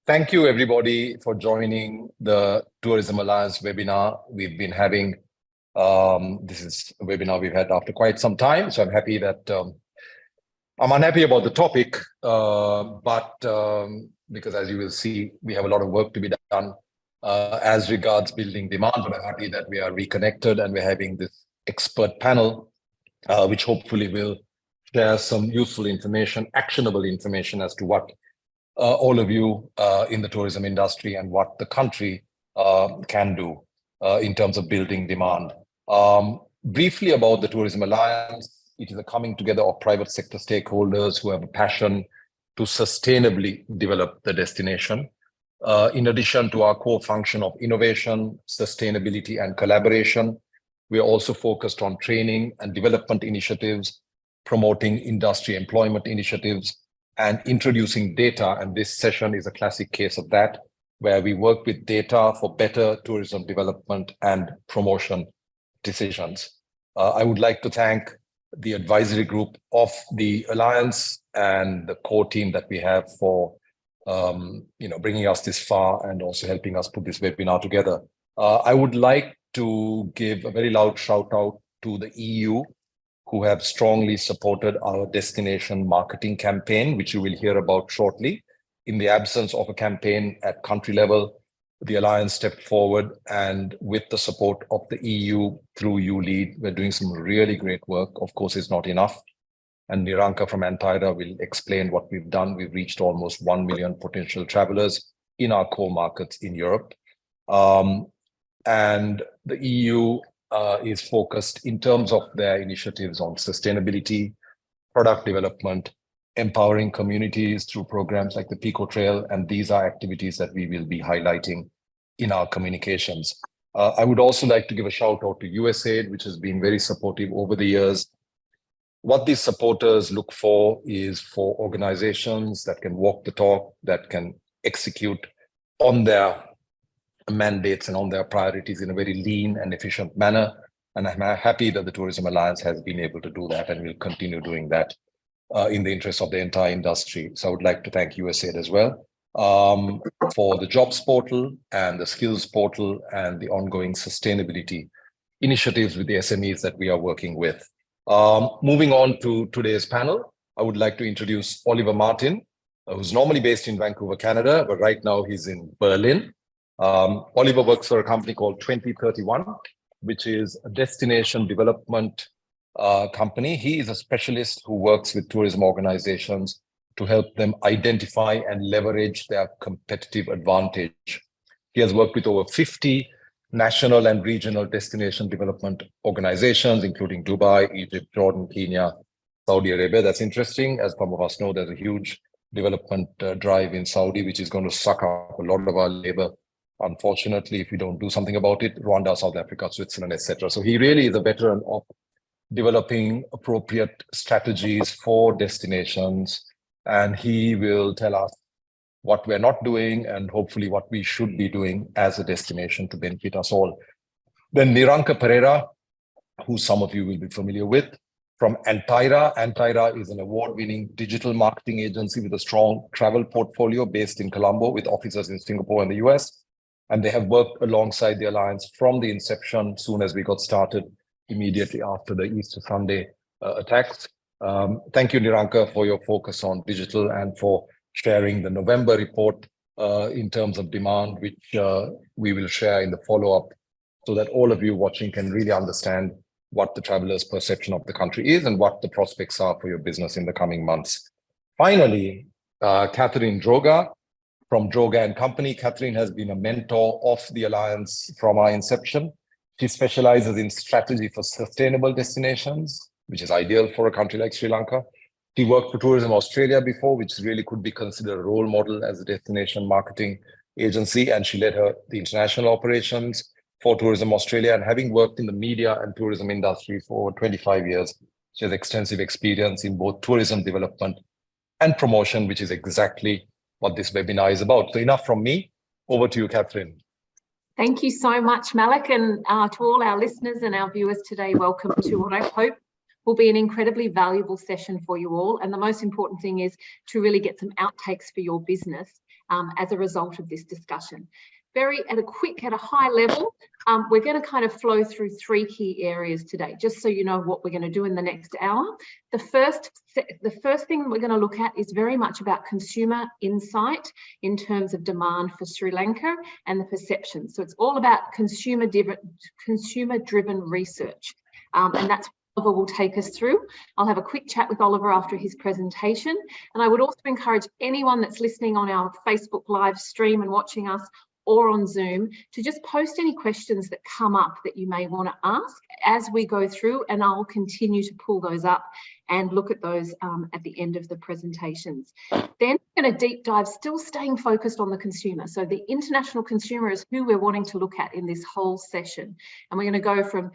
Thank you, everybody, for joining the Tourism Alliance webinar. We've been having, this is a webinar we've had after quite some time. So I'm happy that, I'm unhappy about the topic, because as you will see, we have a lot of work to be done as regards building demand. But I'm happy that we are reconnected and we're having this expert panel, which hopefully will share some useful information, actionable information as to what all of you in the tourism industry and what the country can do in terms of building demand. Briefly about the Tourism Alliance, it is a coming together of private sector stakeholders who have a passion to sustainably develop the destination. In addition to our core function of innovation, sustainability, and collaboration, we are also focused on training and development initiatives, promoting industry employment initiatives, and introducing data. And this session is a classic case of that, where we work with data for better tourism development and promotion decisions. I would like to thank the advisory group of the Alliance and the core team that we have for bringing us this far and also helping us put this webinar together. I would like to give a very loud shout out to the EU, who have strongly supported our destination marketing campaign, which you will hear about shortly. In the absence of a campaign at country level, the Alliance stepped forward, and with the support of the EU through ULEAD, we're doing some really great work. Of course, it's not enough. And Niranka from Antyra will explain what we've done. We've reached almost 1 million potential travelers in our core markets in Europe. And the EU is focused in terms of their initiatives on sustainability, product development, empowering communities through programs like the Pico Trail, and these are activities that we will be highlighting in our communications. I would also like to give a shout out to USAID, which has been very supportive over the years. What these supporters look for is for organizations that can walk the talk, that can execute on their mandates and on their priorities in a very lean and efficient manner. And I'm happy that the Tourism Alliance has been able to do that and will continue doing that in the interest of the entire industry. So I would like to thank USAID as well for the jobs portal and the skills portal and the ongoing sustainability initiatives with the SMEs that we are working with. Moving on to today's panel, I would like to introduce Oliver Martin, who's normally based in Vancouver, Canada, but right now he's in Berlin. Oliver works for a company called 2031, which is a destination development company. He is a specialist who works with tourism organizations to help them identify and leverage their competitive advantage. He has worked with over 50 national and regional destination development organizations, including Dubai, Egypt, Jordan, Kenya, Saudi Arabia. That's interesting. As some of us know, there's a huge development drive in Saudi, which is going to suck up a lot of our labor. Unfortunately, if we don't do something about it, Rwanda, South Africa, Switzerland, etc. So he really is a veteran of developing appropriate strategies for destinations, and he will tell us what we're not doing and hopefully what we should be doing as a destination to benefit us all. Then Niranka Pereira, who some of you will be familiar with, from Antyra. Antyra is an award-winning digital marketing agency with a strong travel portfolio based in Colombo with offices in Singapore and the US. And they have worked alongside the Alliance from the inception, soon as we got started, immediately after the Easter Sunday attacks. Thank you, Niranka, for your focus on digital and for sharing the November report in terms of demand, which we will share in the follow-up so that all of you watching can really understand what the traveler's perception of the country is and what the prospects are for your business in the coming months. Finally, Catherine Droga, from Droga and Company. Catherine has been a mentor of the Alliance from our inception. She specializes in strategy for sustainable destinations, which is ideal for a country like Sri Lanka. She worked for Tourism Australia before, which really could be considered a role model as a destination marketing agency. And she led the international operations for Tourism Australia. And having worked in the media and tourism industry for over 25 years, she has extensive experience in both tourism development and promotion, which is exactly what this webinar is about. So enough from me. Over to you, Catherine. Thank you so much, Malik, and to all our listeners and our viewers today, welcome to what I hope will be an incredibly valuable session for you all. And the most important thing is to really get some outtakes for your business as a result of this discussion. At a high level, we're going to kind of flow through 3 key areas today, just so you know what we're going to do in the next hour. The first thing we're going to look at is very much about consumer insight in terms of demand for Sri Lanka and the perception. So it's all about consumer-driven research, and that's what Oliver will take us through. I'll have a quick chat with Oliver after his presentation, and I would also encourage anyone that's listening on our Facebook live stream and watching us or on Zoom to just post any questions that come up that you may want to ask as we go through, and I'll continue to pull those up and look at those at the end of the presentations. Then we're going to deep dive, still staying focused on the consumer. So the international consumer is who we're wanting to look at in this whole session. And we're going to go from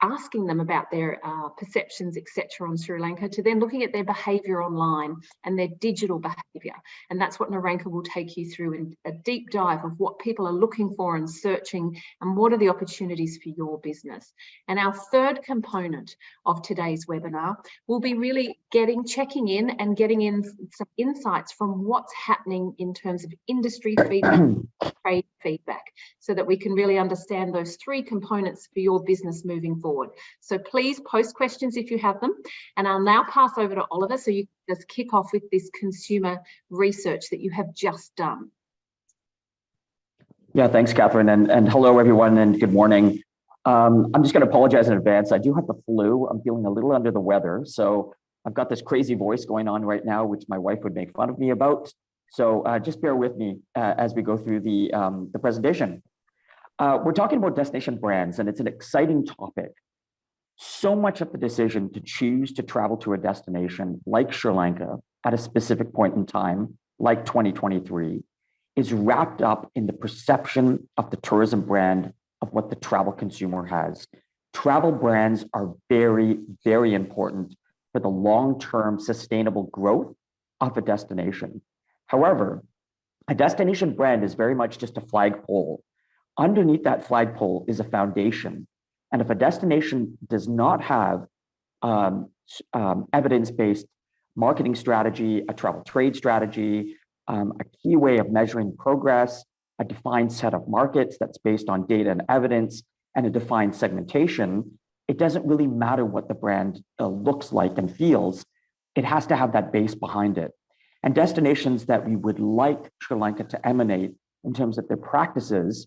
asking them about their perceptions, etc. on Sri Lanka, to then looking at their behaviour online and their digital behaviour. And that's what Naranka will take you through in a deep dive of what people are looking for and searching, and what are the opportunities for your business. And our third component of today's webinar will be really checking in and getting in some insights from what's happening in terms of industry feedback, trade feedback, so that we can really understand those 3 components for your business moving forward. So please post questions if you have them, and I'll now pass over to Oliver so you can just kick off with this consumer research that you have just done. Yeah, thanks, Catherine, and hello everyone, and good morning. I'm just going to apologize in advance. I do have the flu. I'm feeling a little under the weather, so I've got this crazy voice going on right now, which my wife would make fun of me about. So just bear with me as we go through the presentation. We're talking about destination brands, and it's an exciting topic. So much of the decision to choose to travel to a destination like Sri Lanka at a specific point in time, like 2023, is wrapped up in the perception of the tourism brand of what the travel consumer has. Travel brands are very, very important for the long-term sustainable growth of a destination. However, a destination brand is very much just a flagpole. Underneath that flagpole is a foundation. And if a destination does not have evidence-based marketing strategy, a travel trade strategy, a key way of measuring progress, a defined set of markets that's based on data and evidence, and a defined segmentation, it doesn't really matter what the brand looks like and feels. It has to have that base behind it. And destinations that we would like Sri Lanka to emanate in terms of their practices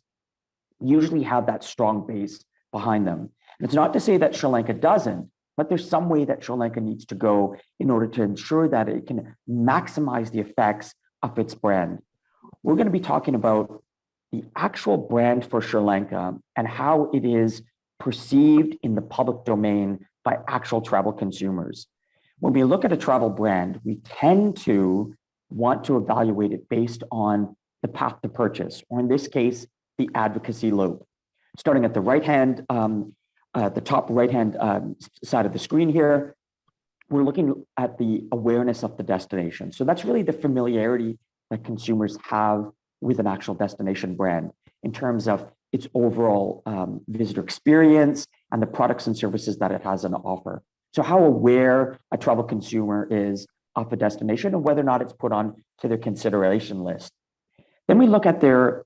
usually have that strong base behind them. And it's not to say that Sri Lanka doesn't, but there's some way that Sri Lanka needs to go in order to ensure that it can maximize the effects of its brand. We're going to be talking about the actual brand for Sri Lanka and how it is perceived in the public domain by actual travel consumers. When we look at a travel brand, we tend to want to evaluate it based on the path to purchase, or in this case, the advocacy loop. Starting at the right-hand, the top right-hand side of the screen here, we're looking at the awareness of the destination. So that's really the familiarity that consumers have with an actual destination brand in terms of its overall visitor experience and the products and services that it has on offer. So how aware a travel consumer is of a destination and whether or not it's put on to their consideration list. Then we look at their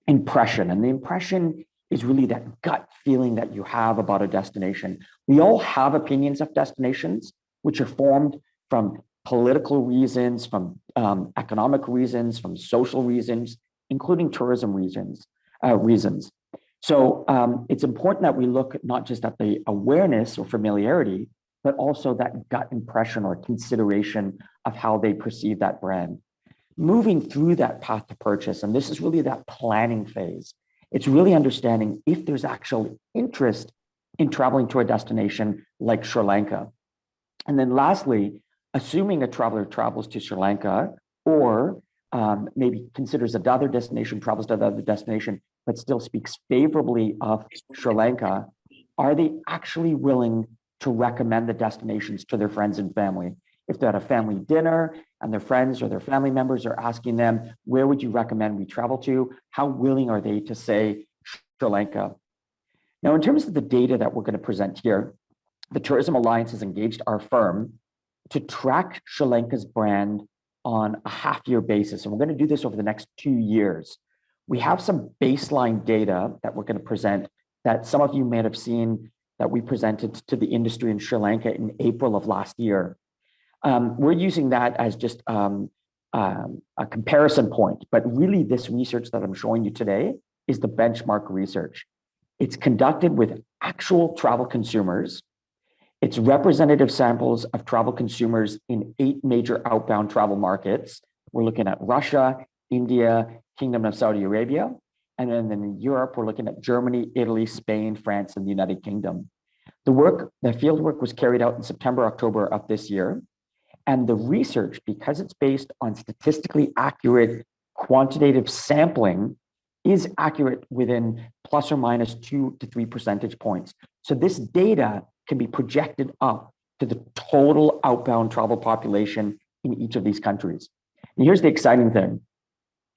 impression, and the impression is really that gut feeling that you have about a destination. We all have opinions of destinations, which are formed from political reasons, from economic reasons, from social reasons, including tourism reasons. So it's important that we look not just at the awareness or familiarity, but also that gut impression or consideration of how they perceive that brand. Moving through that path to purchase, and this is really that planning phase. It's really understanding if there's actual interest in traveling to a destination like Sri Lanka. And then lastly, assuming a traveler travels to Sri Lanka or maybe considers another destination, travels to another destination, but still speaks favorably of Sri Lanka, are they actually willing to recommend the destinations to their friends and family? If they're at a family dinner and their friends or their family members are asking them, where would you recommend we travel to? How willing are they to say Sri Lanka? Now, in terms of the data that we're going to present here, the Tourism Alliance has engaged our firm to track Sri Lanka's brand on a half-year basis, and we're going to do this over the next 2 years. We have some baseline data that we're going to present that some of you may have seen that we presented to the industry in Sri Lanka in April of last year. We're using that as just a comparison point, but really this research that I'm showing you today is the benchmark research. It's conducted with actual travel consumers. It's representative samples of travel consumers in 8 major outbound travel markets. We're looking at Russia, India, Kingdom of Saudi Arabia. And then in Europe, we're looking at Germany, Italy, Spain, France, and the United Kingdom. The field work was carried out in September, October of this year. And the research, because it's based on statistically accurate quantitative sampling, is accurate within plus or minus 2 to 3 percentage points. So this data can be projected up to the total outbound travel population in each of these countries. And here's the exciting thing.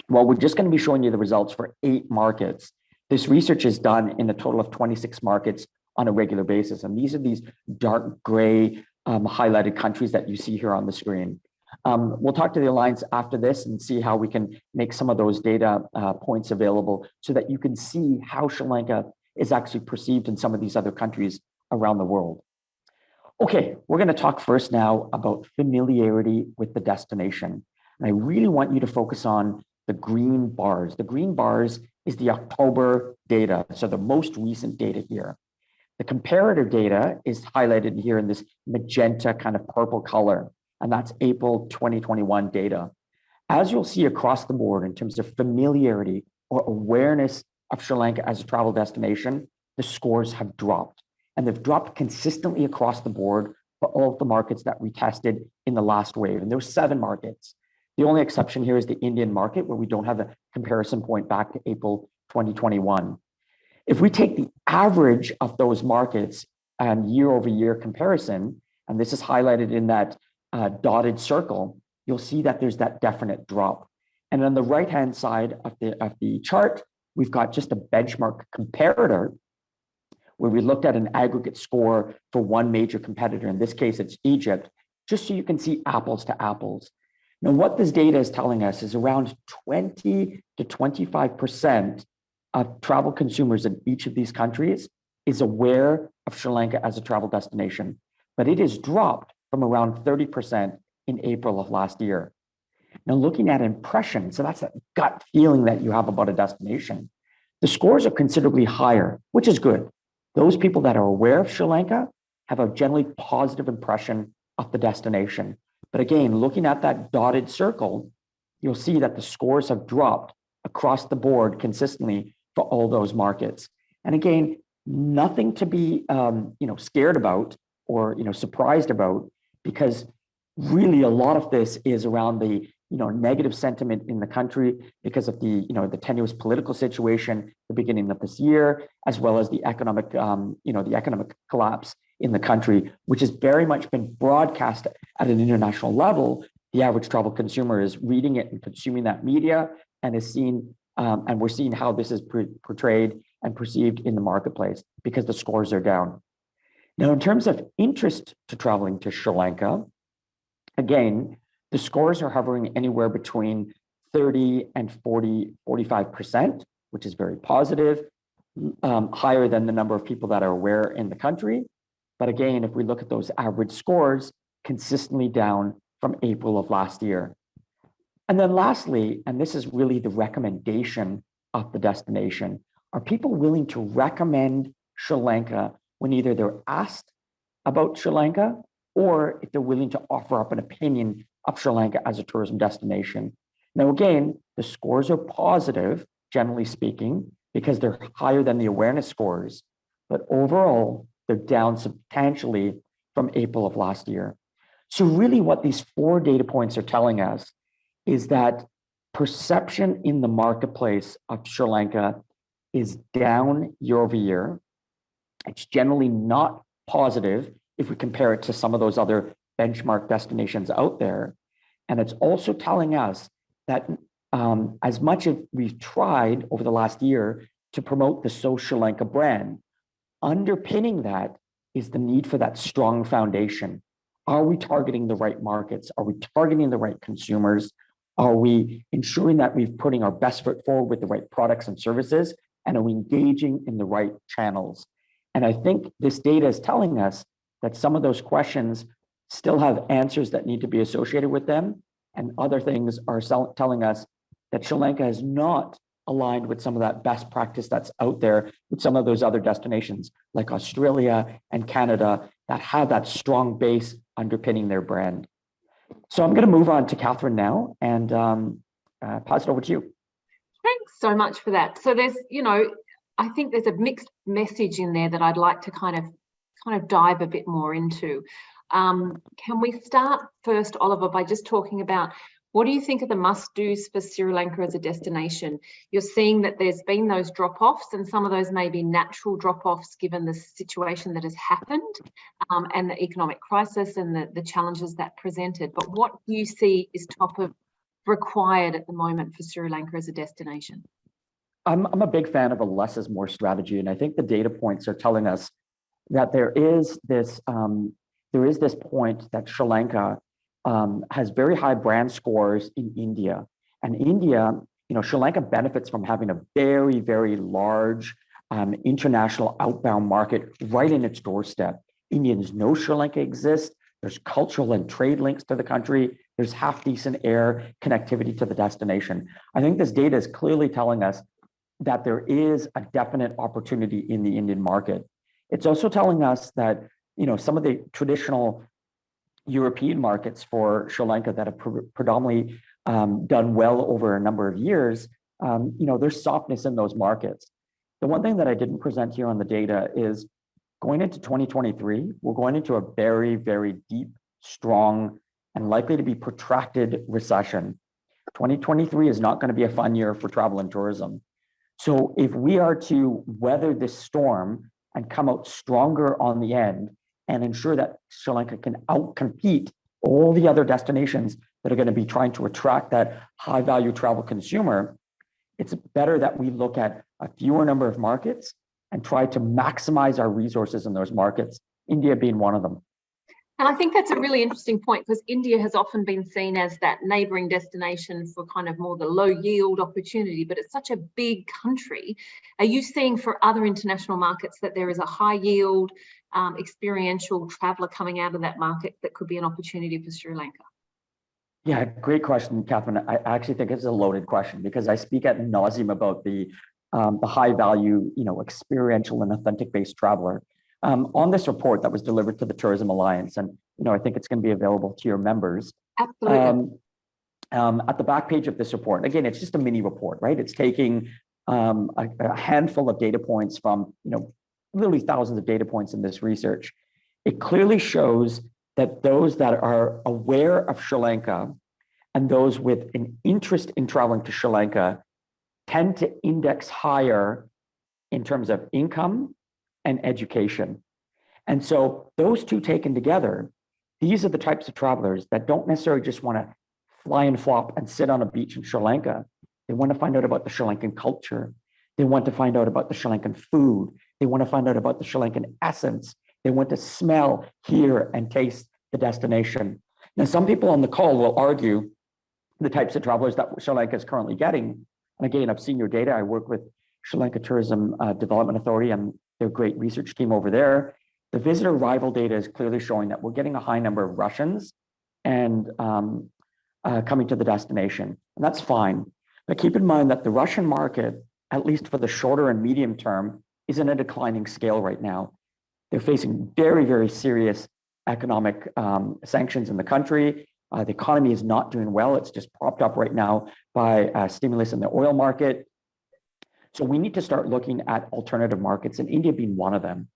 Well, we're just going to be showing you the results for 8 markets. This research is done in a total of 26 markets on a regular basis. And these are these dark gray highlighted countries that you see here on the screen. We'll talk to the Alliance after this and see how we can make some of those data points available so that you can see how Sri Lanka is actually perceived in some of these other countries around the world. Okay, we're going to talk first now about familiarity with the destination. And I really want you to focus on the green bars. The green bars is the October data, so the most recent data here. The comparator data is highlighted here in this magenta kind of purple color, and that's April 2021 data. As you'll see across the board in terms of familiarity or awareness of Sri Lanka as a travel destination, the scores have dropped. And they've dropped consistently across the board for all of the markets that we tested in the last wave. And there were 7 markets. The only exception here is the Indian market, where we don't have a comparison point back to April 2021. If we take the average of those markets and year-over-year comparison, and this is highlighted in that dotted circle, you'll see that there's that definite drop. And on the right-hand side of the chart, we've got just a benchmark comparator where we looked at an aggregate score for one major competitor. In this case, it's Egypt, just so you can see apples to apples. Now, what this data is telling us is around 20 to 25% of travel consumers in each of these countries is aware of Sri Lanka as a travel destination, but it has dropped from around 30% in April of last year. Now, looking at impressions, so that's that gut feeling that you have about a destination, the scores are considerably higher, which is good. Those people that are aware of Sri Lanka have a generally positive impression of the destination. But again, looking at that dotted circle, you'll see that the scores have dropped across the board consistently for all those markets. And again, nothing to be scared about or surprised about, because really a lot of this is around the negative sentiment in the country because of the the tenuous political situation at the beginning of this year, as well as the economic collapse in the country, which has very much been broadcast at an international level. The average travel consumer is reading it and consuming that media and is seeing, and we're seeing how this is portrayed and perceived in the marketplace because the scores are down. Now, in terms of interest to traveling to Sri Lanka, again, the scores are hovering anywhere between 30 and 45%, which is very positive, higher than the number of people that are aware in the country. But again, if we look at those average scores, consistently down from April of last year. And then lastly, and this is really the recommendation of the destination, are people willing to recommend Sri Lanka when either they're asked about Sri Lanka or if they're willing to offer up an opinion of Sri Lanka as a tourism destination? Now, again, the scores are positive, generally speaking, because they're higher than the awareness scores, but overall, they're down substantially from April of last year. So really what these 4 data points are telling us is that perception in the marketplace of Sri Lanka is down year over year. It's generally not positive if we compare it to some of those other benchmark destinations out there. And it's also telling us that as much as we've tried over the last year to promote the So Sri Lanka brand, underpinning that is the need for that strong foundation Are we targeting the right markets? Are we targeting the right consumers? Are we ensuring that we're putting our best foot forward with the right products and services? And are we engaging in the right channels? And I think this data is telling us that some of those questions still have answers that need to be associated with them. And other things are telling us that Sri Lanka is not aligned with some of that best practice that's out there with some of those other destinations like Australia and Canada that have that strong base underpinning their brand. So I'm going to move on to Catherine now and pass it over to you. Thanks so much for that. So there's, I think there's a mixed message in there that I'd like to kind of dive a bit more into. Can we start first, Oliver, by just talking about what do you think are the must-dos for Sri Lanka as a destination? You're seeing that there's been those drop-offs, and some of those may be natural drop-offs given the situation that has happened and the economic crisis and the challenges that presented. But what do you see is top of required at the moment for Sri Lanka as a destination? I'm a big fan of a less is more strategy, and I think the data points are telling us that there is this point that Sri Lanka has very high brand scores in India, and India, Sri Lanka benefits from having a very, very large international outbound market right in its doorstep. Indians know Sri Lanka exists. There's cultural and trade links to the country. There's half decent air connectivity to the destination. I think this data is clearly telling us that there is a definite opportunity in the Indian market. It's also telling us that, some of the traditional European markets for Sri Lanka that have predominantly done well over a number of years, there's softness in those markets. The one thing that I didn't present here on the data is going into 2023, we're going into a very, very deep, strong, and likely to be protracted recession. 2023 is not going to be a fun year for travel and tourism. So if we are to weather this storm and come out stronger on the end and ensure that Sri Lanka can outcompete all the other destinations that are going to be trying to attract that high value travel consumer, it's better that we look at a fewer number of markets and try to maximize our resources in those markets, India being one of them. And I think that's a really interesting point because India has often been seen as that neighbouring destination for kind of more the low yield opportunity, but it's such a big country. Are you seeing for other international markets that there is a high yield, experiential traveller coming out of that market that could be an opportunity for Sri Lanka? Yeah, great question, Catherine. I actually think it's a loaded question because I speak ad nauseum about the high value, experiential and authentic based traveler. On this report that was delivered to the Tourism Alliance, and I think it's going to be available to your members. Absolutely. At the back page of this report, again, it's just a mini report, right? It's taking a handful of data points from literally thousands of data points in this research. It clearly shows that those that are aware of Sri Lanka and those with an interest in traveling to Sri Lanka tend to index higher in terms of income and education. And so those two taken together, these are the types of travelers that don't necessarily just want to fly and flop and sit on a beach in Sri Lanka. They want to find out about the Sri Lankan culture. They want to find out about the Sri Lankan food. They want to find out about the Sri Lankan essence. They want to smell, hear, and taste the destination. Now, some people on the call will argue the types of travelers that Sri Lanka is currently getting. And again, I've seen your data. I work with Sri Lanka Tourism Development Authority and their great research team over there. The visitor arrival data is clearly showing that we're getting a high number of Russians and coming to the destination. And that's fine. But keep in mind that the Russian market, at least for the shorter and medium term, is in a declining scale right now. They're facing very, very serious economic sanctions in the country. The economy is not doing well. It's just propped up right now by stimulus in the oil market. So we need to start looking at alternative markets, and India being one of them.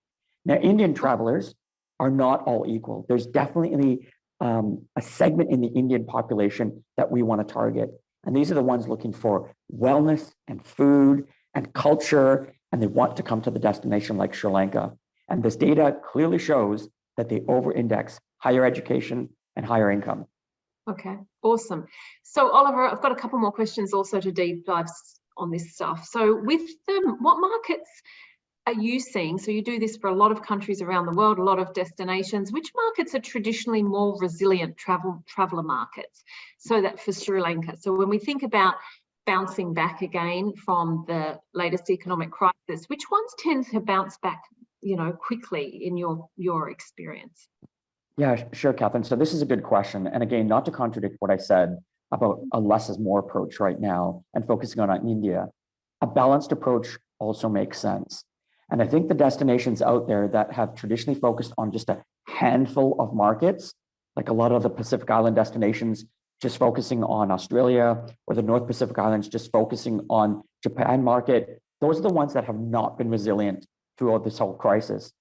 Now, Indian travelers are not all equal. There's definitely a segment in the Indian population that we want to target. And these are the ones looking for wellness and food and culture, and they want to come to the destination like Sri Lanka. And this data clearly shows that they over-index higher education and higher income. Okay, awesome. So Oliver, I've got a couple more questions also to deep dive on this stuff. So with them, what markets are you seeing, so you do this for a lot of countries around the world, a lot of destinations, which markets are traditionally more resilient traveller markets? So that for Sri Lanka, so when we think about bouncing back again from the latest economic crisis, which ones tend to bounce back, quickly in your experience? Yeah, sure, Catherine. So this is a good question. And again, not to contradict what I said about a less is more approach right now and focusing on India, a balanced approach also makes sense. And I think the destinations out there that have traditionally focused on just a handful of markets, like a lot of the Pacific Island destinations just focusing on Australia, or the North Pacific Islands just focusing on Japan market, those are the ones that have not been resilient throughout this whole crisis.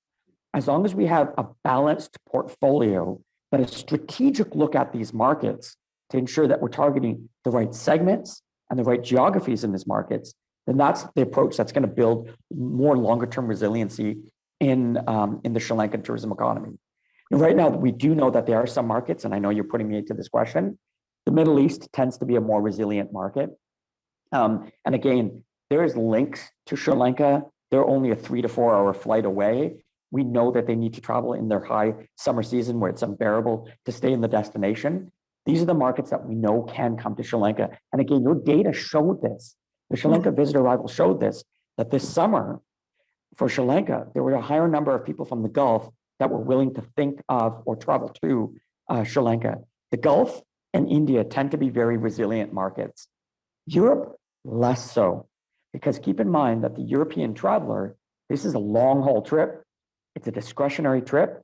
As long as we have a balanced portfolio, but a strategic look at these markets to ensure that we're targeting the right segments and the right geographies in these markets, then that's the approach that's going to build more longer-term resiliency in the Sri Lankan tourism economy. And right now, we do know that there are some markets, and I know you're putting me into this question. The Middle East tends to be a more resilient market. And again, there is links to Sri Lanka. They're only a 3 to 4 hour flight away. We know that they need to travel in their high summer season where it's unbearable to stay in the destination. These are the markets that we know can come to Sri Lanka. And again, your data showed this. The Sri Lanka visitor arrival showed this, that this summer for Sri Lanka, there were a higher number of people from the Gulf that were willing to think of or travel to Sri Lanka. The Gulf and India tend to be very resilient markets. Europe, less so, because keep in mind that the European traveler, this is a long haul trip. It's a discretionary trip.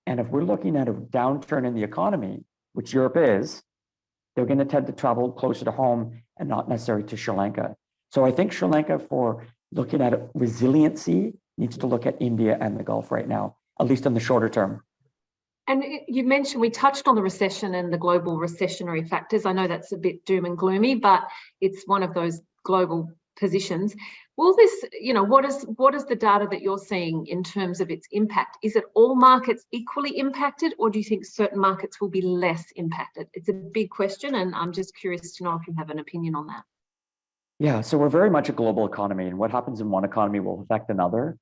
And if we're looking at a downturn in the economy, which Europe is, they're going to tend to travel closer to home and not necessarily to Sri Lanka. So I think Sri Lanka, for looking at resiliency, needs to look at India and the Gulf right now, at least in the shorter term. And you mentioned, we touched on the recession and the global recessionary factors. I know that's a bit doom and gloomy, but it's one of those global positions. Will this, what is the data that you're seeing in terms of its impact? Is it all markets equally impacted, or do you think certain markets will be less impacted? It's a big question, and I'm just curious to know if you have an opinion on that. Yeah, so we're very much a global economy, and what happens in one economy will affect another.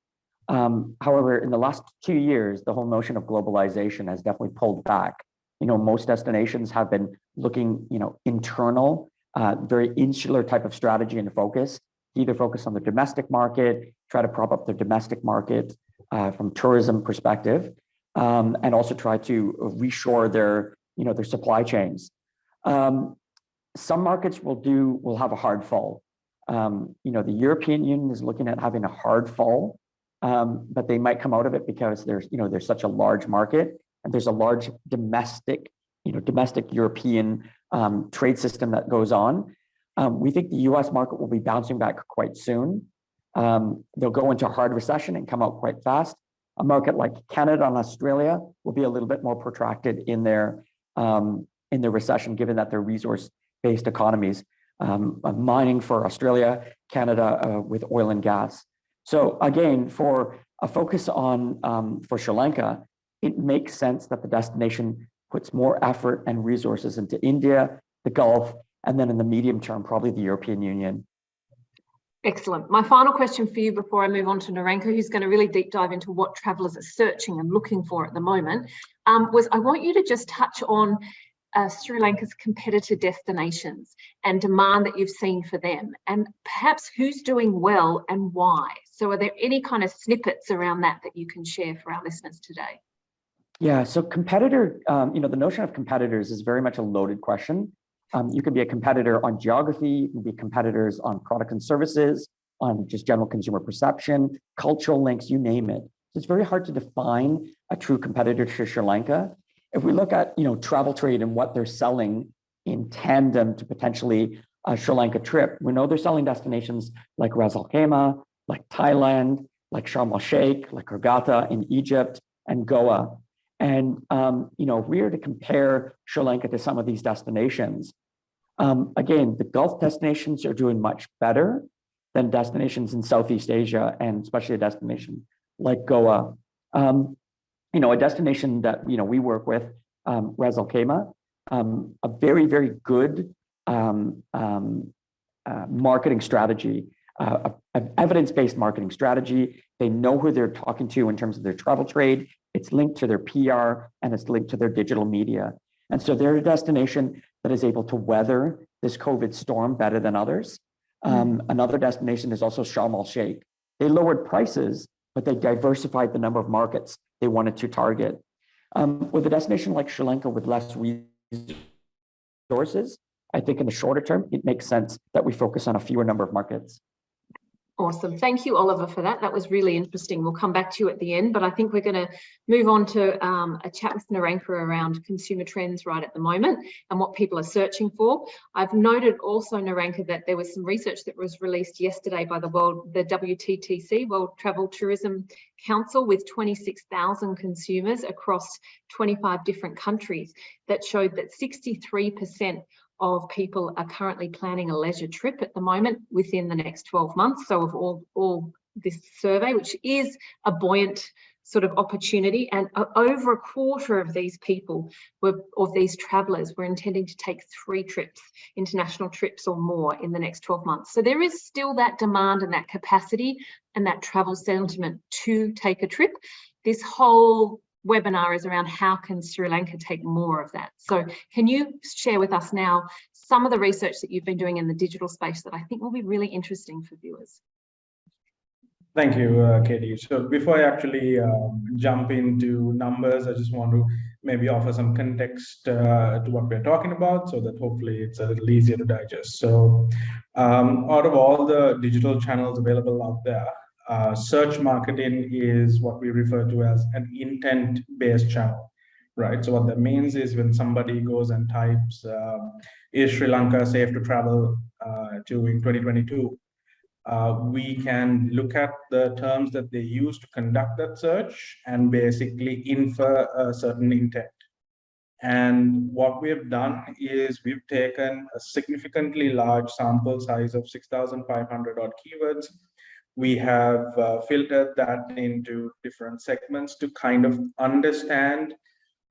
However, in the last 2 years, the whole notion of globalization has definitely pulled back. Most destinations have been looking, internal, very insular type of strategy and focus, either focus on the domestic market, try to prop up their domestic market from tourism perspective, and also try to reshore their supply chains. Some markets will have a hard fall. The European Union is looking at having a hard fall, but they might come out of it because there's such a large market and there's a large domestic European trade system that goes on. We think the US market will be bouncing back quite soon. They'll go into a hard recession and come out quite fast. A market like Canada and Australia will be a little bit more protracted in their recession, given that they're resource-based economies. Mining for Australia, Canada with oil and gas. So again, for a focus on for Sri Lanka, it makes sense that the destination puts more effort and resources into India, the Gulf, and then in the medium term, probably the European Union. Excellent. My final question for you before I move on to Narenka, who's going to really deep dive into what travellers are searching and looking for at the moment, was I want you to just touch on Sri Lanka's competitor destinations and demand that you've seen for them, and perhaps who's doing well and why. So are there any kind of snippets around that you can share for our listeners today? Yeah, so competitor, the notion of competitors is very much a loaded question. You can be a competitor on geography, you can be competitors on product and services, on just general consumer perception, cultural links, you name it. So it's very hard to define a true competitor to Sri Lanka. If we look at travel trade and what they're selling in tandem to potentially a Sri Lanka trip, we know they're selling destinations like Ras Al Khaimah, like Thailand, like Sharm el Sheikh, like Hurghada in Egypt, and Goa. And if we were to compare Sri Lanka to some of these destinations, again, the Gulf destinations are doing much better than destinations in Southeast Asia, and especially a destination like Goa. A destination that we work with, Ras Al Khaimah, a very, very good marketing strategy. an evidence-based marketing strategy. They know who they're talking to in terms of their travel trade. It's linked to their PR and it's linked to their digital media. And so they're a destination that is able to weather this COVID storm better than others. Another destination is also Sharm el-Sheikh. They lowered prices, but they diversified the number of markets they wanted to target. With a destination like Sri Lanka with less resources, I think in the shorter term, it makes sense that we focus on a fewer number of markets. Awesome. Thank you, Oliver, for that. That was really interesting. We'll come back to you at the end, but I think we're going to move on to a chat with Narenka around consumer trends right at the moment and what people are searching for. I've noted also, Narenka, that there was some research that was released yesterday by the WTTC, World Travel Tourism Council, with 26,000 consumers across 25 different countries that showed that 63% of people are currently planning a leisure trip at the moment within the next 12 months. So of all this survey, which is a buoyant sort of opportunity, and over a quarter of these people of these travellers were intending to take 3 trips, international trips or more, in the next 12 months. So there is still that demand and that capacity and that travel sentiment to take a trip. This whole webinar is around how can Sri Lanka take more of that. So can you share with us now some of the research that you've been doing in the digital space that I think will be really interesting for viewers? Thank you, Katie. So before I actually jump into numbers, I just want to maybe offer some context to what we're talking about so that hopefully it's a little easier to digest. So out of all the digital channels available out there, search marketing is what we refer to as an intent-based channel, right? So what that means is when somebody goes and types, is Sri Lanka safe to travel to in 2022? We can look at the terms that they use to conduct that search and basically infer a certain intent. And what we have done is we've taken a significantly large sample size of 6,500 odd keywords. We have filtered that into different segments to kind of understand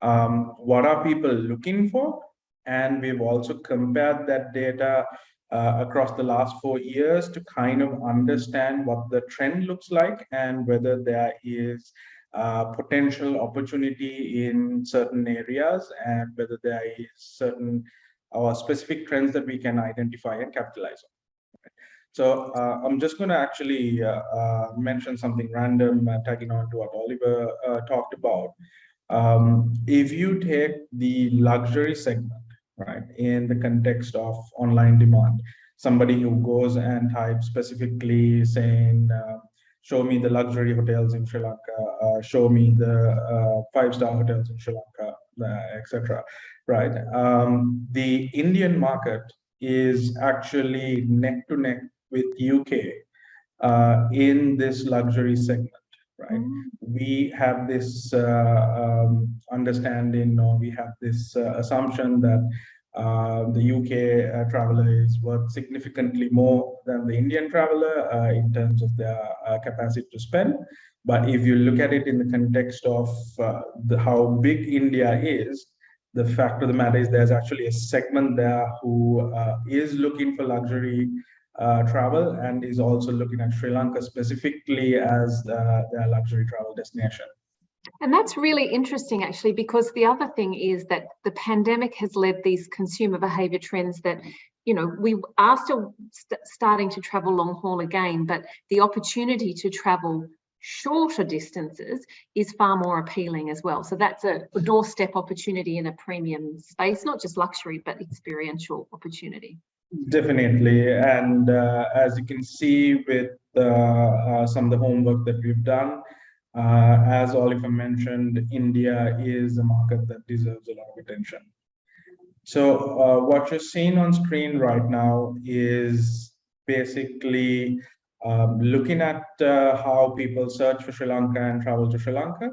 what are people looking for. And we've also compared that data across the last 4 years to kind of understand what the trend looks like and whether there is potential opportunity in certain areas and whether there is certain or specific trends that we can identify and capitalize on. So I'm just going to actually mention something random, tagging on to what Oliver talked about. If you take the luxury segment, right, in the context of online demand, somebody who goes and types specifically saying, show me the luxury hotels in Sri Lanka, show me the 5-star hotels in Sri Lanka, etc. Right? The Indian market is actually neck to neck with UK in this luxury segment. Right, we have this understanding, or we have this assumption that the UK traveler is worth significantly more than the Indian traveler in terms of their capacity to spend. But if you look at it in the context of how big India is, the fact of the matter is there's actually a segment there who is looking for luxury travel and is also looking at Sri Lanka specifically as their luxury travel destination. And that's really interesting, actually, because the other thing is that the pandemic has led these consumer behaviour trends that, you know, we are still starting to travel long haul again, but the opportunity to travel shorter distances is far more appealing as well. So that's a doorstep opportunity in a premium space, not just luxury, but experiential opportunity. Definitely. And as you can see with some of the homework that we've done, as Oliver mentioned, India is a market that deserves a lot of attention. So what you're seeing on screen right now is basically looking at how people search for Sri Lanka and travel to Sri Lanka,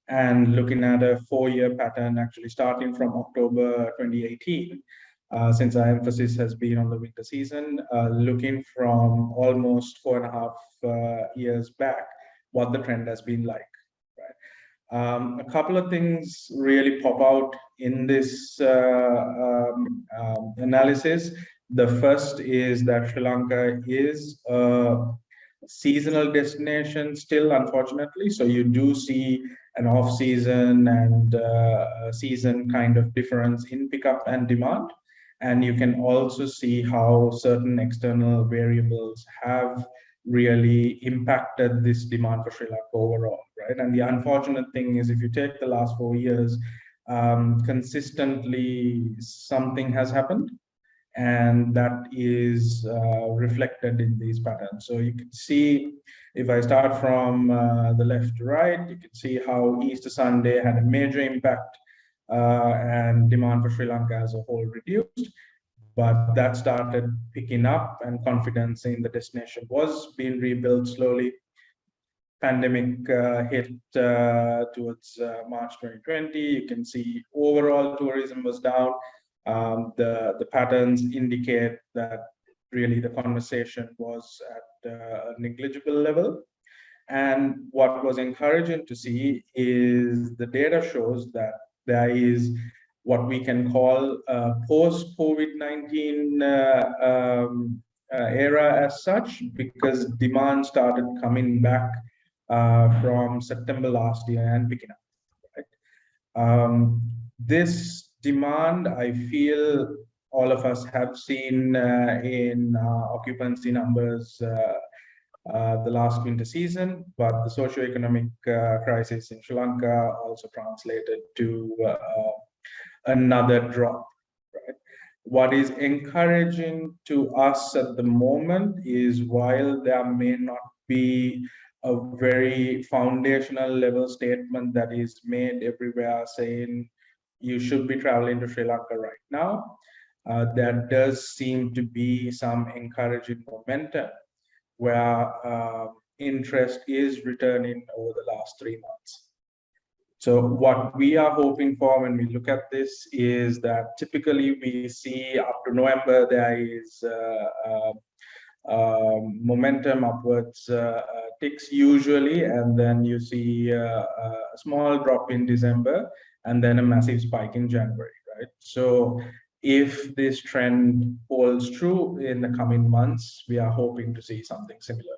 and looking at a 4-year pattern actually starting from October 2018. Since our emphasis has been on the winter season, looking from almost 4.5 years back, what the trend has been like. Right? A couple of things really pop out in this analysis. The first is that Sri Lanka is a seasonal destination still, unfortunately. So you do see an off-season and a season kind of difference in pickup and demand. And you can also see how certain external variables have really impacted this demand for Sri Lanka overall, right? And the unfortunate thing is, if you take the last 4 years, consistently something has happened, and that is reflected in these patterns. So you can see, if I start from the left to right, you can see how Easter Sunday had a major impact, and demand for Sri Lanka as a whole reduced. But that started picking up, and confidence in the destination was being rebuilt slowly. Pandemic hit towards March 2020. You can see overall tourism was down. The patterns indicate that really the conversation was at a negligible level. And what was encouraging to see is the data shows that there is what we can call a post-COVID-19 era as such, because demand started coming back from September last year and picking up. Right? This demand, I feel all of us have seen in occupancy numbers the last winter season, but the socio-economic crisis in Sri Lanka also translated to another drop. Right? What is encouraging to us at the moment is, while there may not be a very foundational level statement that is made everywhere saying you should be traveling to Sri Lanka right now, there does seem to be some encouraging momentum where interest is returning over the last 3 months. So what we are hoping for when we look at this is that typically we see up to November there is momentum upwards ticks usually, and then you see a small drop in December, and then a massive spike in January, right? So if this trend holds true in the coming months, we are hoping to see something similar.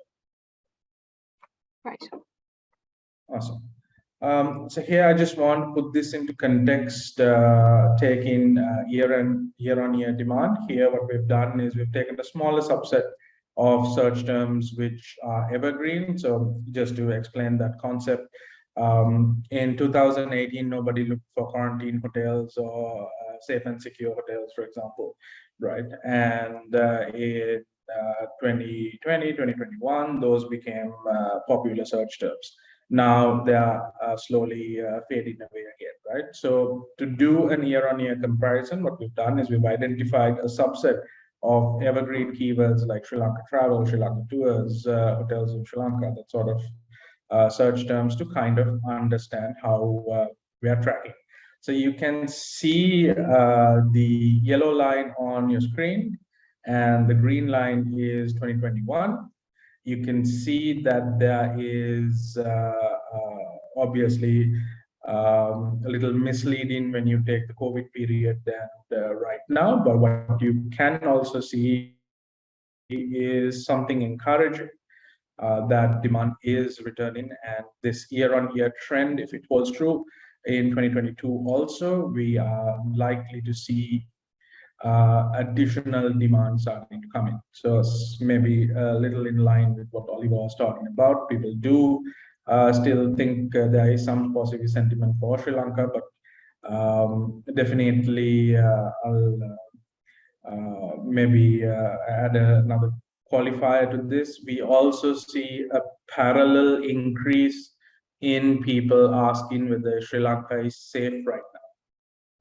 Great. Awesome. So here I just want to put this into context, taking year-on-year demand. Here what we've done is we've taken a smaller subset of search terms which are evergreen. So just to explain that concept, in 2018, nobody looked for quarantine hotels or safe and secure hotels, for example, right? And in 2020, 2021, those became popular search terms. Now they are slowly fading away again, right? So to do an year-on-year comparison, what we've done is we've identified a subset of evergreen keywords like Sri Lanka travel, Sri Lanka tours, hotels in Sri Lanka, that sort of search terms, to kind of understand how we are tracking. So you can see the yellow line on your screen, and the green line is 2021. You can see that there is obviously a little misleading when you take the COVID period and right now, but what you can also see is something encouraging, that demand is returning, and this year-on-year trend, if it holds true in 2022 also, we are likely to see additional demand starting to come in. So maybe a little in line with what Oliver was talking about. People do still think there is some positive sentiment for Sri Lanka, but definitely I'll maybe add another qualifier to this. We also see a parallel increase in people asking whether Sri Lanka is safe right now,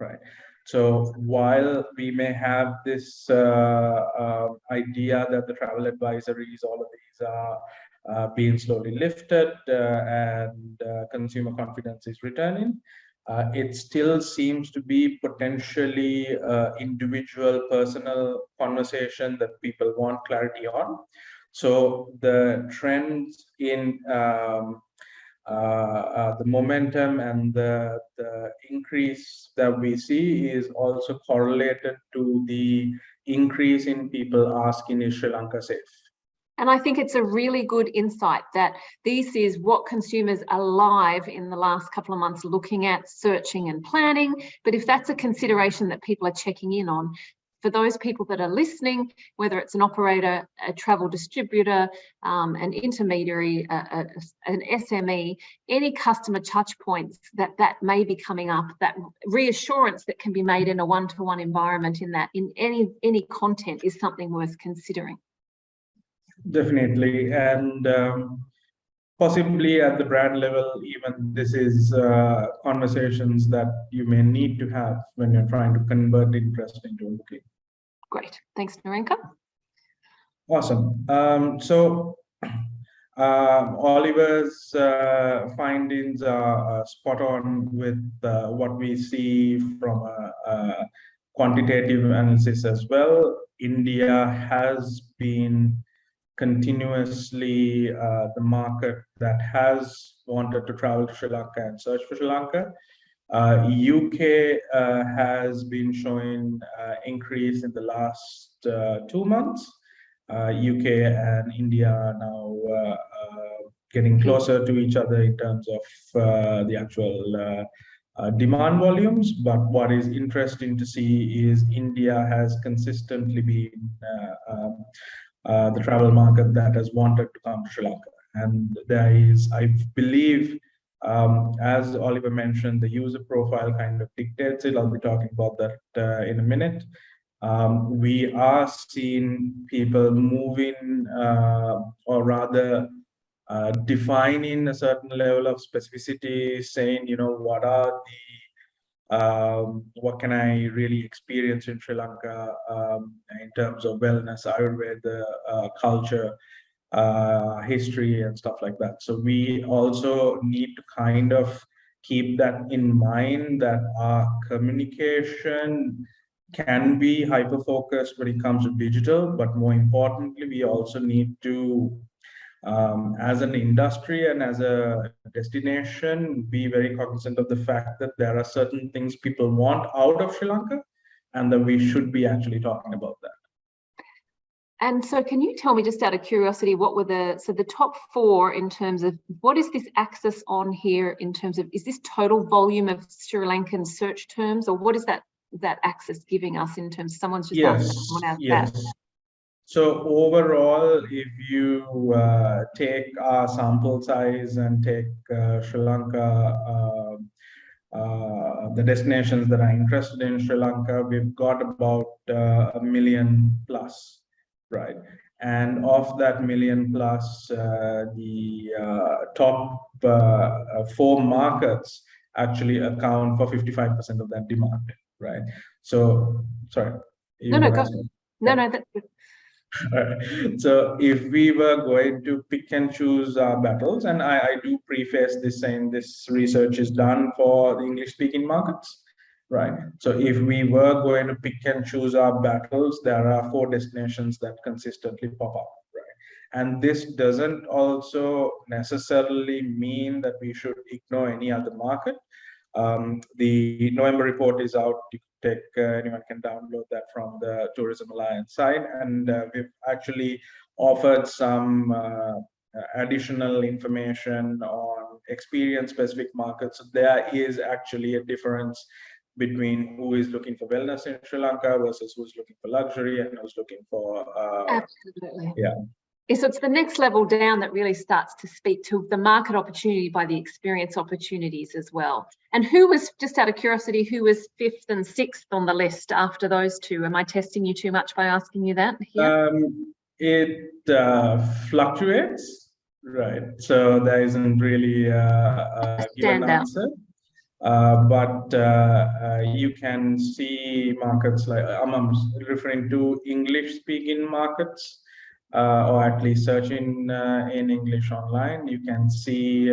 right? So while we may have this idea that the travel advisories, all of these are being slowly lifted and consumer confidence is returning, it still seems to be potentially individual, personal conversation that people want clarity on. So the trends in the momentum and the increase that we see is also correlated to the increase in people asking, is Sri Lanka safe? And I think it's a really good insight that this is what consumers are live in the last couple of months looking at, searching and planning. But if that's a consideration that people are checking in on, for those people that are listening, whether it's an operator, a travel distributor, an intermediary, an SME, any customer touch points that may be coming up, that reassurance that can be made in a one-to-one environment in any content is something worth considering. Definitely. And possibly at the brand level, even this is conversations that you may need to have when you're trying to convert interest into a booking. Great. Thanks, Narenka. Awesome. Oliver's findings are spot on with what we see from a quantitative analysis as well. India has been continuously the market that has wanted to travel to Sri Lanka and search for Sri Lanka. UK has been showing increase in the last 2 months. UK and India are now getting closer to each other in terms of the actual demand volumes. But what is interesting to see is India has consistently been the travel market that has wanted to come to Sri Lanka. And there is, I believe, as Oliver mentioned, the user profile kind of dictates it. I'll be talking about that in a minute. We are seeing people moving, or rather defining a certain level of specificity, saying, what are the what can I really experience in Sri Lanka in terms of wellness, Ayurveda, culture, history, and stuff like that. So we also need to kind of keep that in mind, that our communication can be hyper-focused when it comes to digital, but more importantly, we also need to, as an industry and as a destination, be very cognizant of the fact that there are certain things people want out of Sri Lanka, and that we should be actually talking about that. And so can you tell me, just out of curiosity, what were the top 4 in terms of what is this axis on here in terms of, is this total volume of Sri Lankan search terms, or what is that axis giving us in terms of someone's just yes. So overall, if you take our sample size and take Sri Lanka, the destinations that are interested in Sri Lanka, we've got about 1 million plus, right? And of that 1 million plus, the top 4 markets actually account for 55% of that demand, right? So, sorry. No, that's good. So if we were going to pick and choose our battles, and I do preface this saying this research is done for the English-speaking markets, right? So if we were going to pick and choose our battles, there are 4 destinations that consistently pop up, right? And this doesn't also necessarily mean that we should ignore any other market. The November report is out. Anyone can download that from the Tourism Alliance site, and we've actually offered some additional information on experience-specific markets. So there is actually a difference between who is looking for wellness in Sri Lanka versus who's looking for luxury and who's looking for absolutely. Yeah. So it's the next level down that really starts to speak to the market opportunity by the experience opportunities as well. And who was, just out of curiosity, who was 5th and 6th on the list after those 2? Am I testing you too much by asking you that here? It fluctuates, right? So there isn't really a given answer. But you can see markets like, I'm referring to English-speaking markets, or at least searching in English online. You can see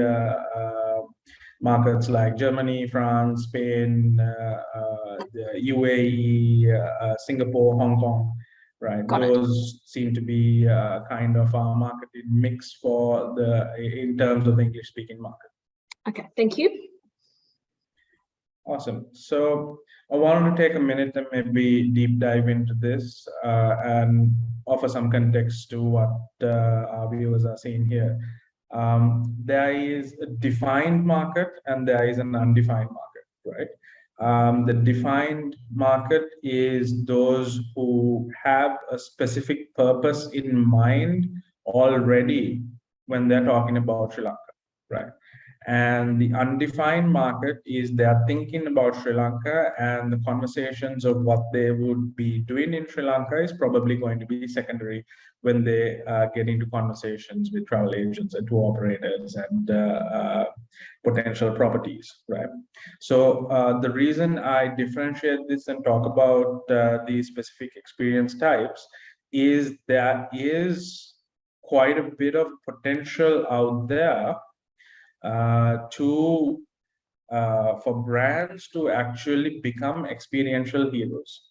markets like Germany, France, Spain, the UAE, Singapore, Hong Kong, right? Those seem to be kind of our marketing mix for in terms of the English-speaking market. Okay, thank you. Awesome. So I wanted to take a minute and maybe deep dive into this and offer some context to what our viewers are seeing here. There is a defined market and there is an undefined market, right? The defined market is those who have a specific purpose in mind already when they're talking about Sri Lanka, right? And the undefined market is they're thinking about Sri Lanka, and the conversations of what they would be doing in Sri Lanka is probably going to be secondary when they get into conversations with travel agents and tour operators and potential properties, right? So the reason I differentiate this and talk about these specific experience types is there is quite a bit of potential out there for brands to actually become experiential heroes,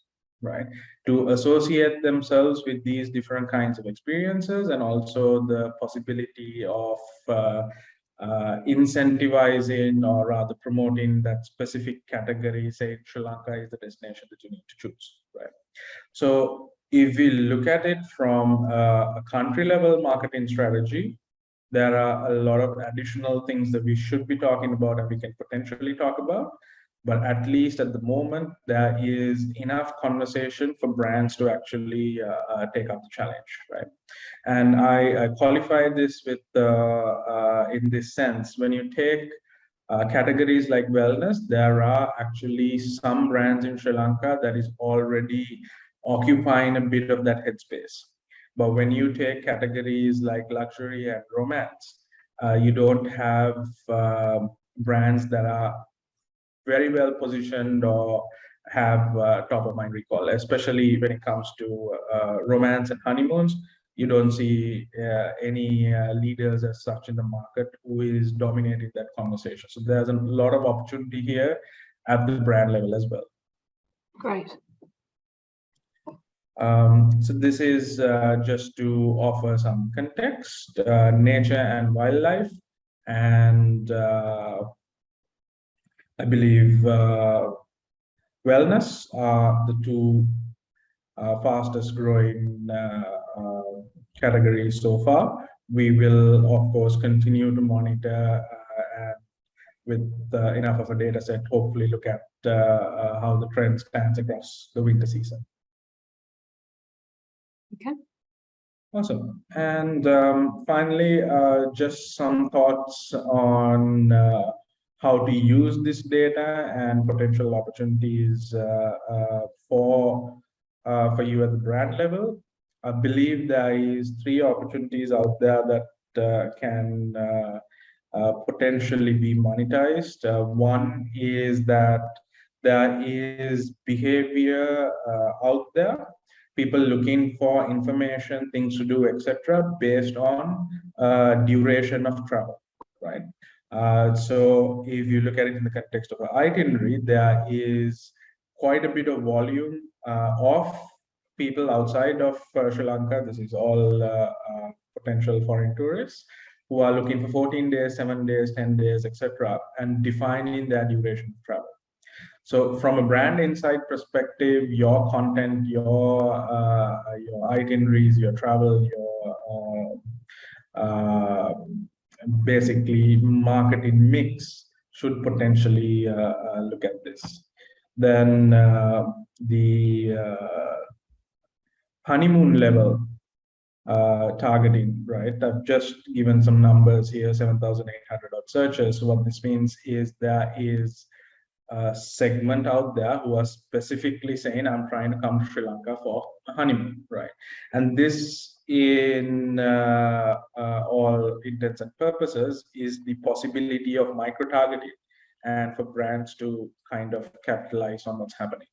right? To associate themselves with these different kinds of experiences, and also the possibility of incentivizing or rather promoting that specific category, say Sri Lanka is the destination that you need to choose, right? So if we look at it from a country level marketing strategy, there are a lot of additional things that we should be talking about and we can potentially talk about. But at least at the moment, there is enough conversation for brands to actually take up the challenge, right? And I qualify this with in this sense, when you take categories like wellness, there are actually some brands in Sri Lanka that is already occupying a bit of that headspace. But when you take categories like luxury and romance, you don't have brands that are very well positioned or have top of mind recall, especially when it comes to romance and honeymoons. You don't see any leaders as such in the market who is dominating that conversation. So there's a lot of opportunity here at the brand level as well. Great. So this is just to offer some context, nature and wildlife, and I believe wellness are the two fastest growing categories so far. We will, of course, continue to monitor and with enough of a data set, hopefully look at how the trend stands across the winter season. Okay. Awesome. And finally, just some thoughts on how to use this data and potential opportunities for you at the brand level. I believe there is 3 opportunities out there that can potentially be monetized. One is that there is behavior out there, people looking for information, things to do, etc., based on duration of travel, right? So if you look at it in the context of an itinerary, there is quite a bit of volume of people outside of Sri Lanka. This is all potential foreign tourists who are looking for 14 days, 7 days, 10 days, etc., and defining their duration of travel. So from a brand insight perspective, your content, your itineraries, your travel, your basically marketing mix should potentially look at this. Then the honeymoon level targeting, right? I've just given some numbers here, 7,800 odd searches. So what this means is there is a segment out there who are specifically saying, I'm trying to come to Sri Lanka for a honeymoon, right? And this, in all intents and purposes, is the possibility of micro-targeting and for brands to kind of capitalize on what's happening,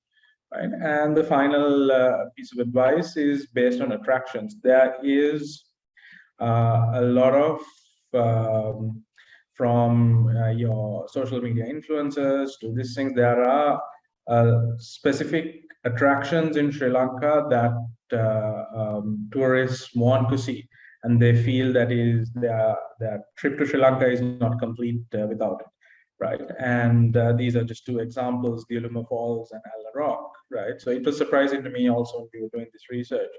right? And the final piece of advice is based on attractions. There is a lot of from your social media influencers to these things, there are specific attractions in Sri Lanka that tourists want to see, and they feel that is their trip to Sri Lanka is not complete without it, right? And these are just two examples, the Aluma Falls and Ala Rock, right? So it was surprising to me also when we were doing this research.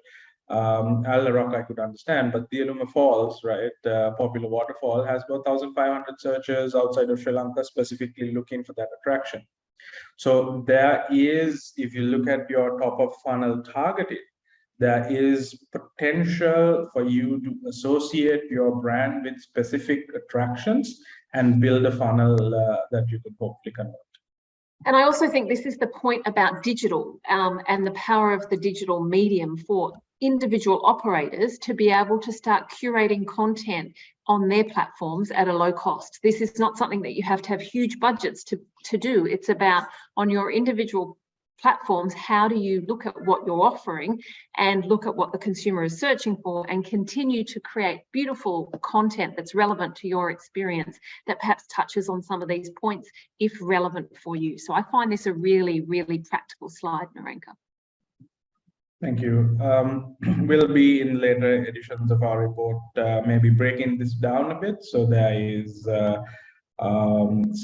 Ala Rock I could understand, but the Aluma Falls, right, popular waterfall, has about 1,500 searchers outside of Sri Lanka specifically looking for that attraction. So there is, if you look at your top of funnel targeting, there is potential for you to associate your brand with specific attractions and build a funnel that you could hopefully convert. And I also think this is the point about digital and the power of the digital medium for individual operators to be able to start curating content on their platforms at a low cost. This is not something that you have to have huge budgets to do. It's about on your individual platforms, how do you look at what you're offering and look at what the consumer is searching for and continue to create beautiful content that's relevant to your experience that perhaps touches on some of these points if relevant for you. So I find this a really, really practical slide, Narenka. Thank you. We'll be in later editions of our report, maybe breaking this down a bit. So there is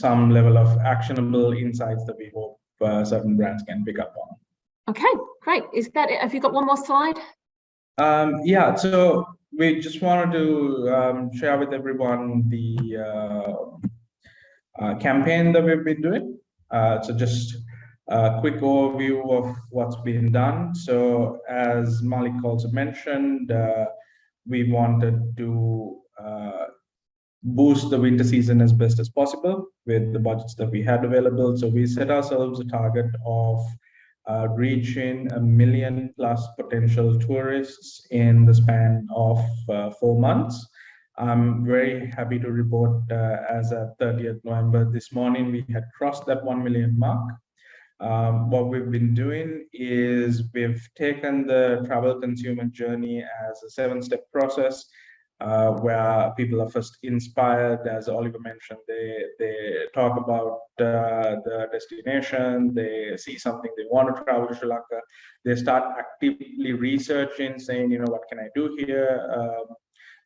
some level of actionable insights that we hope certain brands can pick up on. Okay, great. Is that it? Have you got one more slide? Yeah, so we just wanted to share with everyone the campaign that we've been doing. So just a quick overview of what's been done. So as Malik also mentioned, we wanted to boost the winter season as best as possible with the budgets that we had available. So we set ourselves a target of reaching 1 million plus potential tourists in the span of 4 months. I'm very happy to report as at 30th November this morning, we had crossed that 1 million mark. What we've been doing is we've taken the travel consumer journey as a 7-step process where people are first inspired, as Oliver mentioned, they talk about the destination, they see something, they want to travel to Sri Lanka, they start actively researching, saying, you know, what can I do here?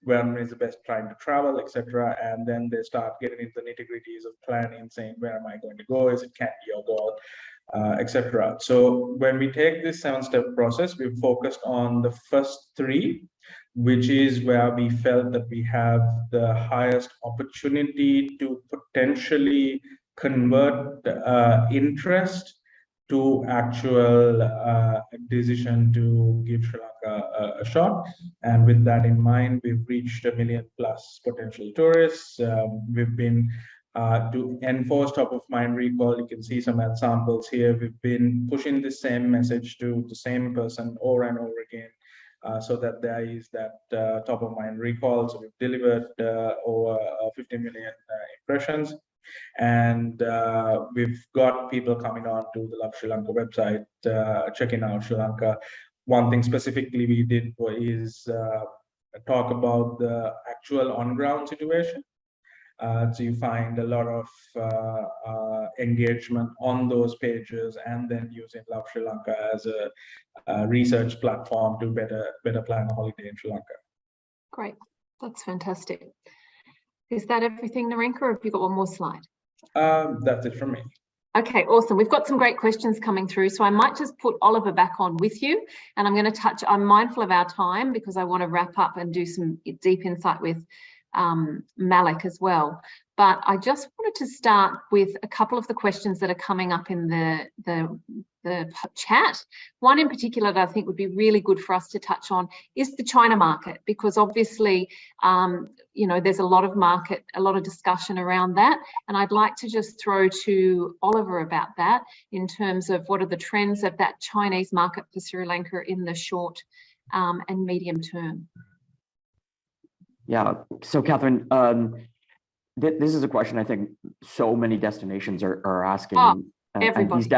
When is the best time to travel, etc. And then they start getting into the nitty-gritties of planning, saying, where am I going to go? Is it Kandy or Galle, etc. So when we take this 7-step process, we've focused on the first 3, which is where we felt that we have the highest opportunity to potentially convert interest to actual decision to give Sri Lanka a shot. And with that in mind, we've reached 1 million plus potential tourists. We've been to enforce top of mind recall. You can see some examples here. We've been pushing the same message to the same person over and over again. So that there is that top of mind recall. So we've delivered over 50 million impressions. And we've got people coming on to the Love Sri Lanka website, checking out Sri Lanka. One thing specifically we did is talk about the actual on-ground situation. So you find a lot of engagement on those pages, and then using Love Sri Lanka as a research platform to better plan a holiday in Sri Lanka. Great, that's fantastic. Is that everything, Narenka, or have you got one more slide? That's it from me. Okay, awesome. We've got some great questions coming through, so I might just put Oliver back on with you, and I'm going to touch, I'm mindful of our time because I want to wrap up and do some deep insight with Malik as well. But I just wanted to start with a couple of the questions that are coming up in the chat. One in particular that I think would be really good for us to touch on is the China market, because obviously, you know, there's a lot of discussion around that. And I'd like to just throw to Oliver about that in terms of what are the trends of that Chinese market for Sri Lanka in the short and medium term. Yeah, so Catherine, this is a question I think so many destinations are asking. Oh, everybody.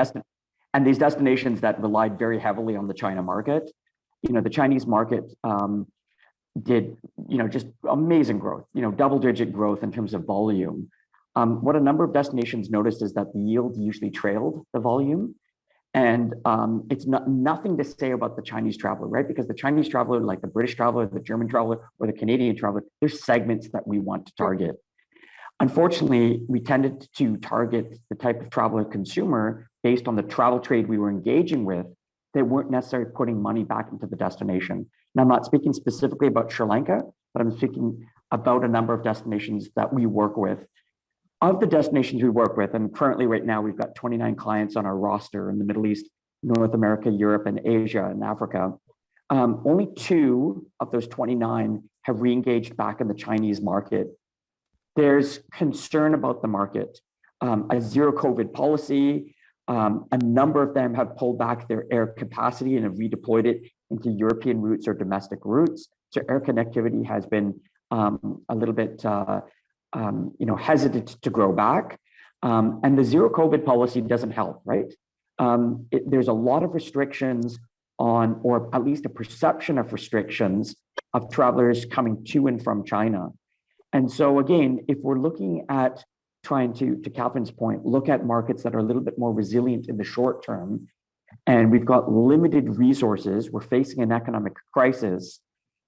And these destinations that relied very heavily on the China market, you know, the Chinese market did, you know, just amazing growth, you know, double-digit growth in terms of volume. What a number of destinations noticed is that the yield usually trailed the volume. And it's nothing to say about the Chinese traveler, right? Because the Chinese traveler, like the British traveler, the German traveler, or the Canadian traveler, there's segments that we want to target. Unfortunately, we tended to target the type of traveler consumer based on the travel trade we were engaging with that weren't necessarily putting money back into the destination. Now, I'm not speaking specifically about Sri Lanka, but I'm speaking about a number of destinations that we work with. Of the destinations we work with, and currently right now we've got 29 clients on our roster in the Middle East, North America, Europe, and Asia, and Africa. Only 2 of those 29 have re-engaged back in the Chinese market. There's concern about the market. A zero COVID policy, a number of them have pulled back their air capacity and have redeployed it into European routes or domestic routes. So air connectivity has been a little bit hesitant to grow back. And the zero COVID policy doesn't help, right? There's a lot of restrictions on, or at least a perception of restrictions of travelers coming to and from China. And so again, if we're looking at trying to Catherine's point, look at markets that are a little bit more resilient in the short term, and we've got limited resources, we're facing an economic crisis,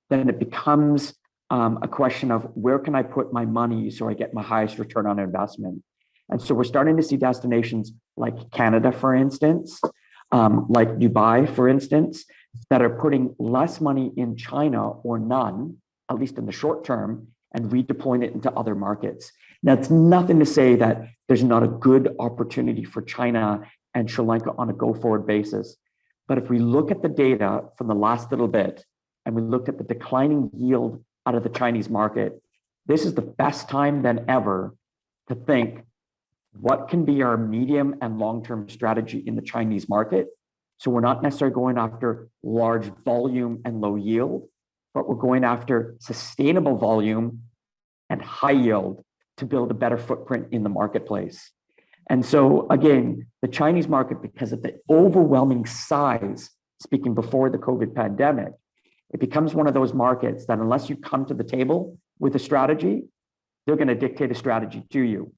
then it becomes a question of where can I put my money so I get my highest return on investment? And so we're starting to see destinations like Canada, for instance, like Dubai, for instance, that are putting less money in China or none, at least in the short term, and redeploying it into other markets. Now, it's nothing to say that there's not a good opportunity for China and Sri Lanka on a go-forward basis. But if we look at the data from the last little bit, and we looked at the declining yield out of the Chinese market, this is the best time than ever to think, what can be our medium and long-term strategy in the Chinese market? So we're not necessarily going after large volume and low yield, but we're going after sustainable volume and high yield to build a better footprint in the marketplace. And so again, the Chinese market, because of the overwhelming size, speaking before the COVID pandemic, it becomes one of those markets that unless you come to the table with a strategy, they're going to dictate a strategy to you.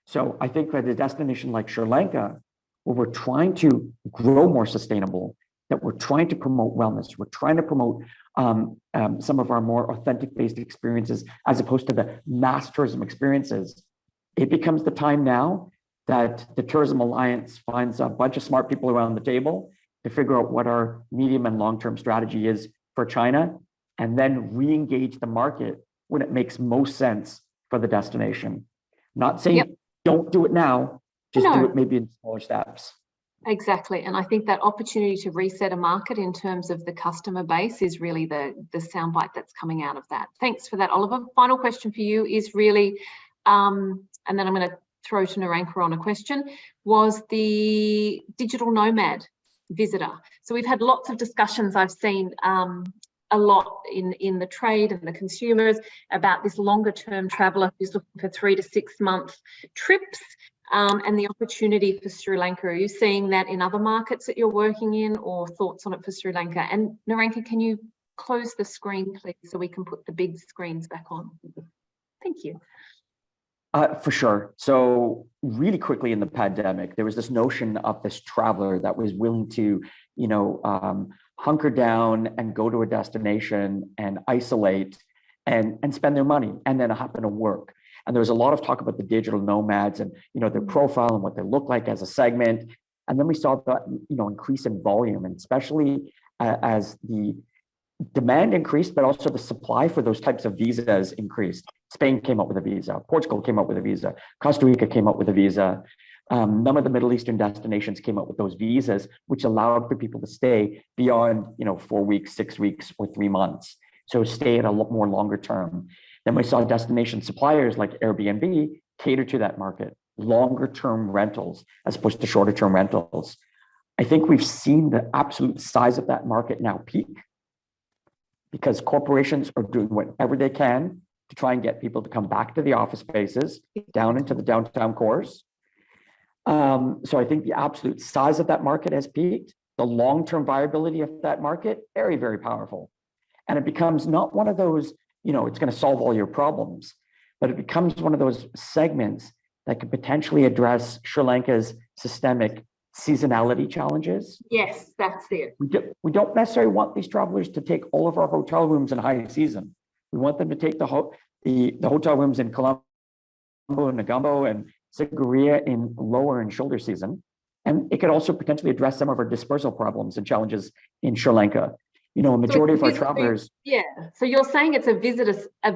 So I think that a destination like Sri Lanka, where we're trying to grow more sustainable, that we're trying to promote wellness, we're trying to promote some of our more authentic-based experiences as opposed to the mass tourism experiences, it becomes the time now that the Tourism Alliance finds a bunch of smart people around the table to figure out what our medium and long-term strategy is for China, and then re-engage the market when it makes most sense for the destination. Not saying don't do it now, just do it maybe in smaller steps. Exactly. And I think that opportunity to reset a market in terms of the customer base is really the soundbite that's coming out of that. Thanks for that, Oliver. Final question for you is really, and then I'm going to throw to Naranka on a question, was the digital nomad visitor. So we've had lots of discussions, I've seen a lot in the trade and the consumers about this longer term traveller who's looking for 3 to 6 month trips and the opportunity for Sri Lanka. Are you seeing that in other markets that you're working in, or thoughts on it for Sri Lanka? And Naranka, can you close the screen, please, so we can put the big screens back on? Thank you. For sure. So really quickly in the pandemic, there was this notion of this traveler that was willing to, hunker down and go to a destination and isolate and spend their money and then happen to work. And there was a lot of talk about the digital nomads and, their profile and what they look like as a segment. And then we saw that, increase in volume, and especially as the demand increased, but also the supply for those types of visas increased. Spain came up with a visa, Portugal came up with a visa, Costa Rica came up with a visa. None of the Middle Eastern destinations came up with those visas, which allowed for people to stay beyond, 4 weeks, 6 weeks, or 3 months. So stay at a lot more longer term. Then we saw destination suppliers like Airbnb cater to that market, longer term rentals as opposed to shorter term rentals. I think we've seen the absolute size of that market now peak, because corporations are doing whatever they can to try and get people to come back to the office spaces, down into the downtown cores. So I think the absolute size of that market has peaked. The long-term viability of that market, very, very powerful. And it becomes not one of those, it's going to solve all your problems, but it becomes one of those segments that could potentially address Sri Lanka's systemic seasonality challenges. Yes, that's it. We don't necessarily want these travelers to take all of our hotel rooms in high season. We want them to take the hotel rooms in Colombo Negombo and Sigiriya in lower and shoulder season. And it could also potentially address some of our dispersal problems and challenges in Sri Lanka. You know, a majority of our travelers. Yeah. So you're saying it's a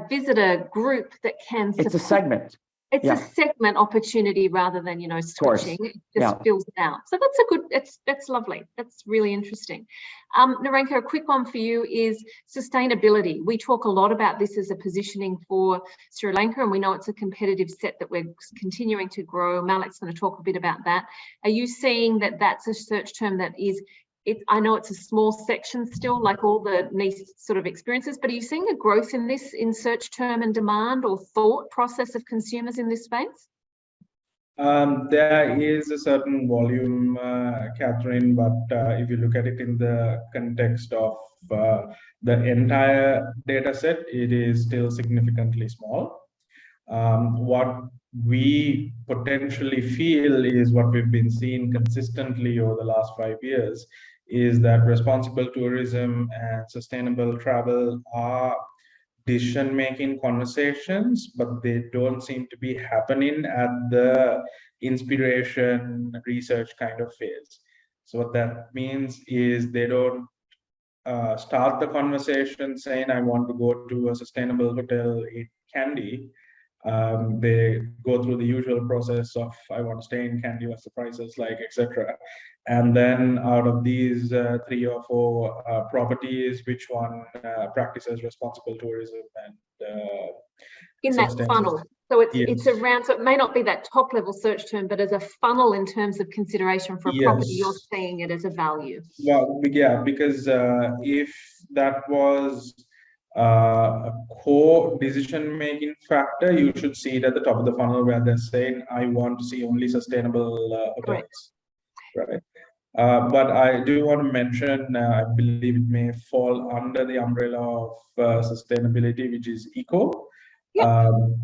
visitor group that can support. It's a segment. It's a segment opportunity rather than, you know, switching. It just fills it out. So that's a good, that's lovely. That's really interesting. Narenka, a quick one for you is sustainability. We talk a lot about this as a positioning for Sri Lanka, and we know it's a competitive set that we're continuing to grow. Malik's going to talk a bit about that. Are you seeing that that's a search term that is, I know it's a small section still, like all the niche sort of experiences, but are you seeing a growth in this, in search term and demand or thought process of consumers in this space? There is a certain volume, Catherine, but if you look at it in the context of the entire data set, it is still significantly small. What we potentially feel is what we've been seeing consistently over the last 5 years is that responsible tourism and sustainable travel are decision-making conversations, but they don't seem to be happening at the inspiration research kind of phase. So what that means is they don't start the conversation saying, I want to go to a sustainable hotel, eat candy. They go through the usual process of I want to stay in candy, what's the prices like, etc. And then out of these 3 or 4 properties, which one practices responsible tourism and in that funnel. So it's around, so it may not be that top level search term, but as a funnel in terms of consideration for a property, you're seeing it as a value. Well, yeah, because if that was a core decision-making factor, you should see it at the top of the funnel where they're saying, I want to see only sustainable hotels, right? But I do want to mention, I believe it may fall under the umbrella of sustainability, which is eco.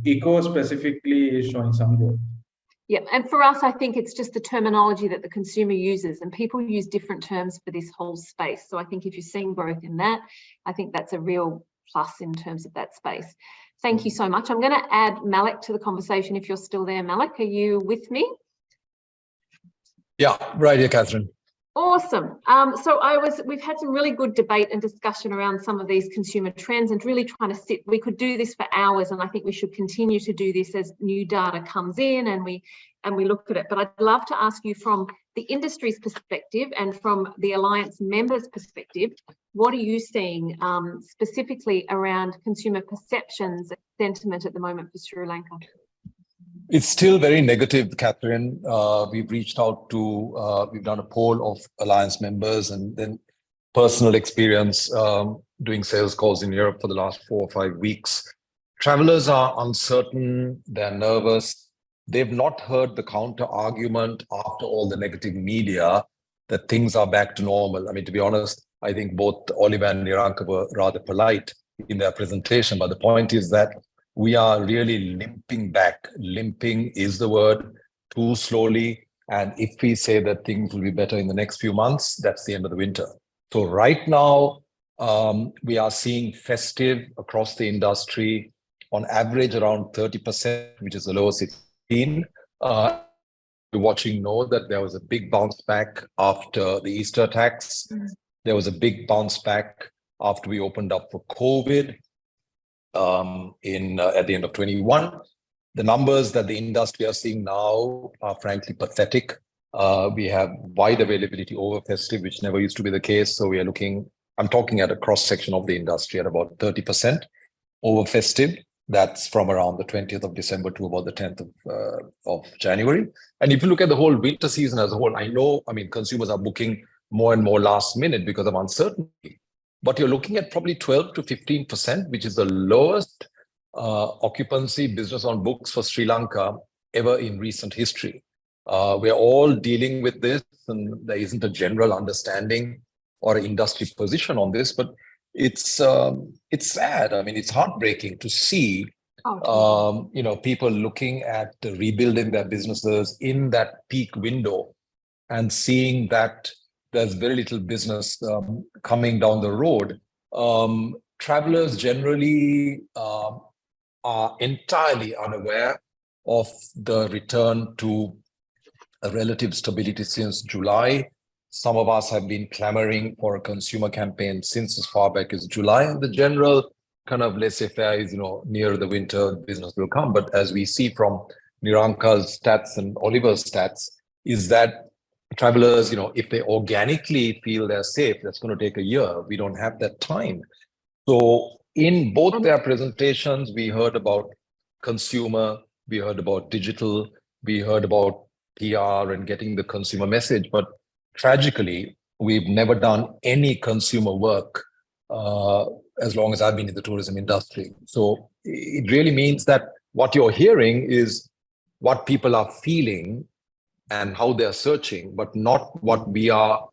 Eco specifically is showing some growth. Yeah, and for us, I think it's just the terminology that the consumer uses, and people use different terms for this whole space. So I think if you're seeing growth in that, I think that's a real plus in terms of that space. Thank you so much. I'm going to add Malik to the conversation if you're still there. Malik, are you with me? Yeah, right here, Catherine. Awesome. We've had some really good debate and discussion around some of these consumer trends and really trying to we could do this for hours, and I think we should continue to do this as new data comes in and we look at it. But I'd love to ask you from the industry's perspective and from the Alliance members' perspective, what are you seeing specifically around consumer perceptions and sentiment at the moment for Sri Lanka? It's still very negative, Catherine. We've reached out to, we've done a poll of Alliance members and then personal experience doing sales calls in Europe for the last 4 or 5 weeks. Travelers are uncertain, they're nervous. They've not heard the counter argument after all the negative media that things are back to normal. I mean, to be honest, I think both Oliver and Niranka were rather polite in their presentation, but the point is that we are really limping back. Limping is the word, too slowly. And if we say that things will be better in the next few months, that's the end of the winter. So right now, we are seeing festive across the industry on average around 30%, which is the lowest it's been. Watching know that there was a big bounce back after the Easter attacks. There was a big bounce back after we opened up for COVID. At the end of 21. The numbers that the industry are seeing now are frankly pathetic. We have wide availability over festive, which never used to be the case. So we are looking, I'm talking at a cross section of the industry at about 30% over festive. That's from around the 20th of December to about the 10th of January. And if you look at the whole winter season as a whole, I mean, consumers are booking more and more last minute because of uncertainty. But you're looking at probably 12 to 15%, which is the lowest occupancy business on books for Sri Lanka ever in recent history. We're all dealing with this, and there isn't a general understanding or industry position on this, but it's sad. I mean, it's heartbreaking to see people looking at rebuilding their businesses in that peak window and seeing that there's very little business coming down the road. Travelers generally are entirely unaware of the return to a relative stability since July. Some of us have been clamoring for a consumer campaign since as far back as July, and the general kind of laissez-faire is, near the winter, business will come. But as we see from Niranka's stats and Oliver's stats, is that travelers, if they organically feel they're safe, that's going to take a year. We don't have that time. So in both their presentations, we heard about consumer, we heard about digital, we heard about PR and getting the consumer message. But tragically, we've never done any consumer work as long as I've been in the tourism industry. So it really means that what you're hearing is what people are feeling and how they're searching, but not what we are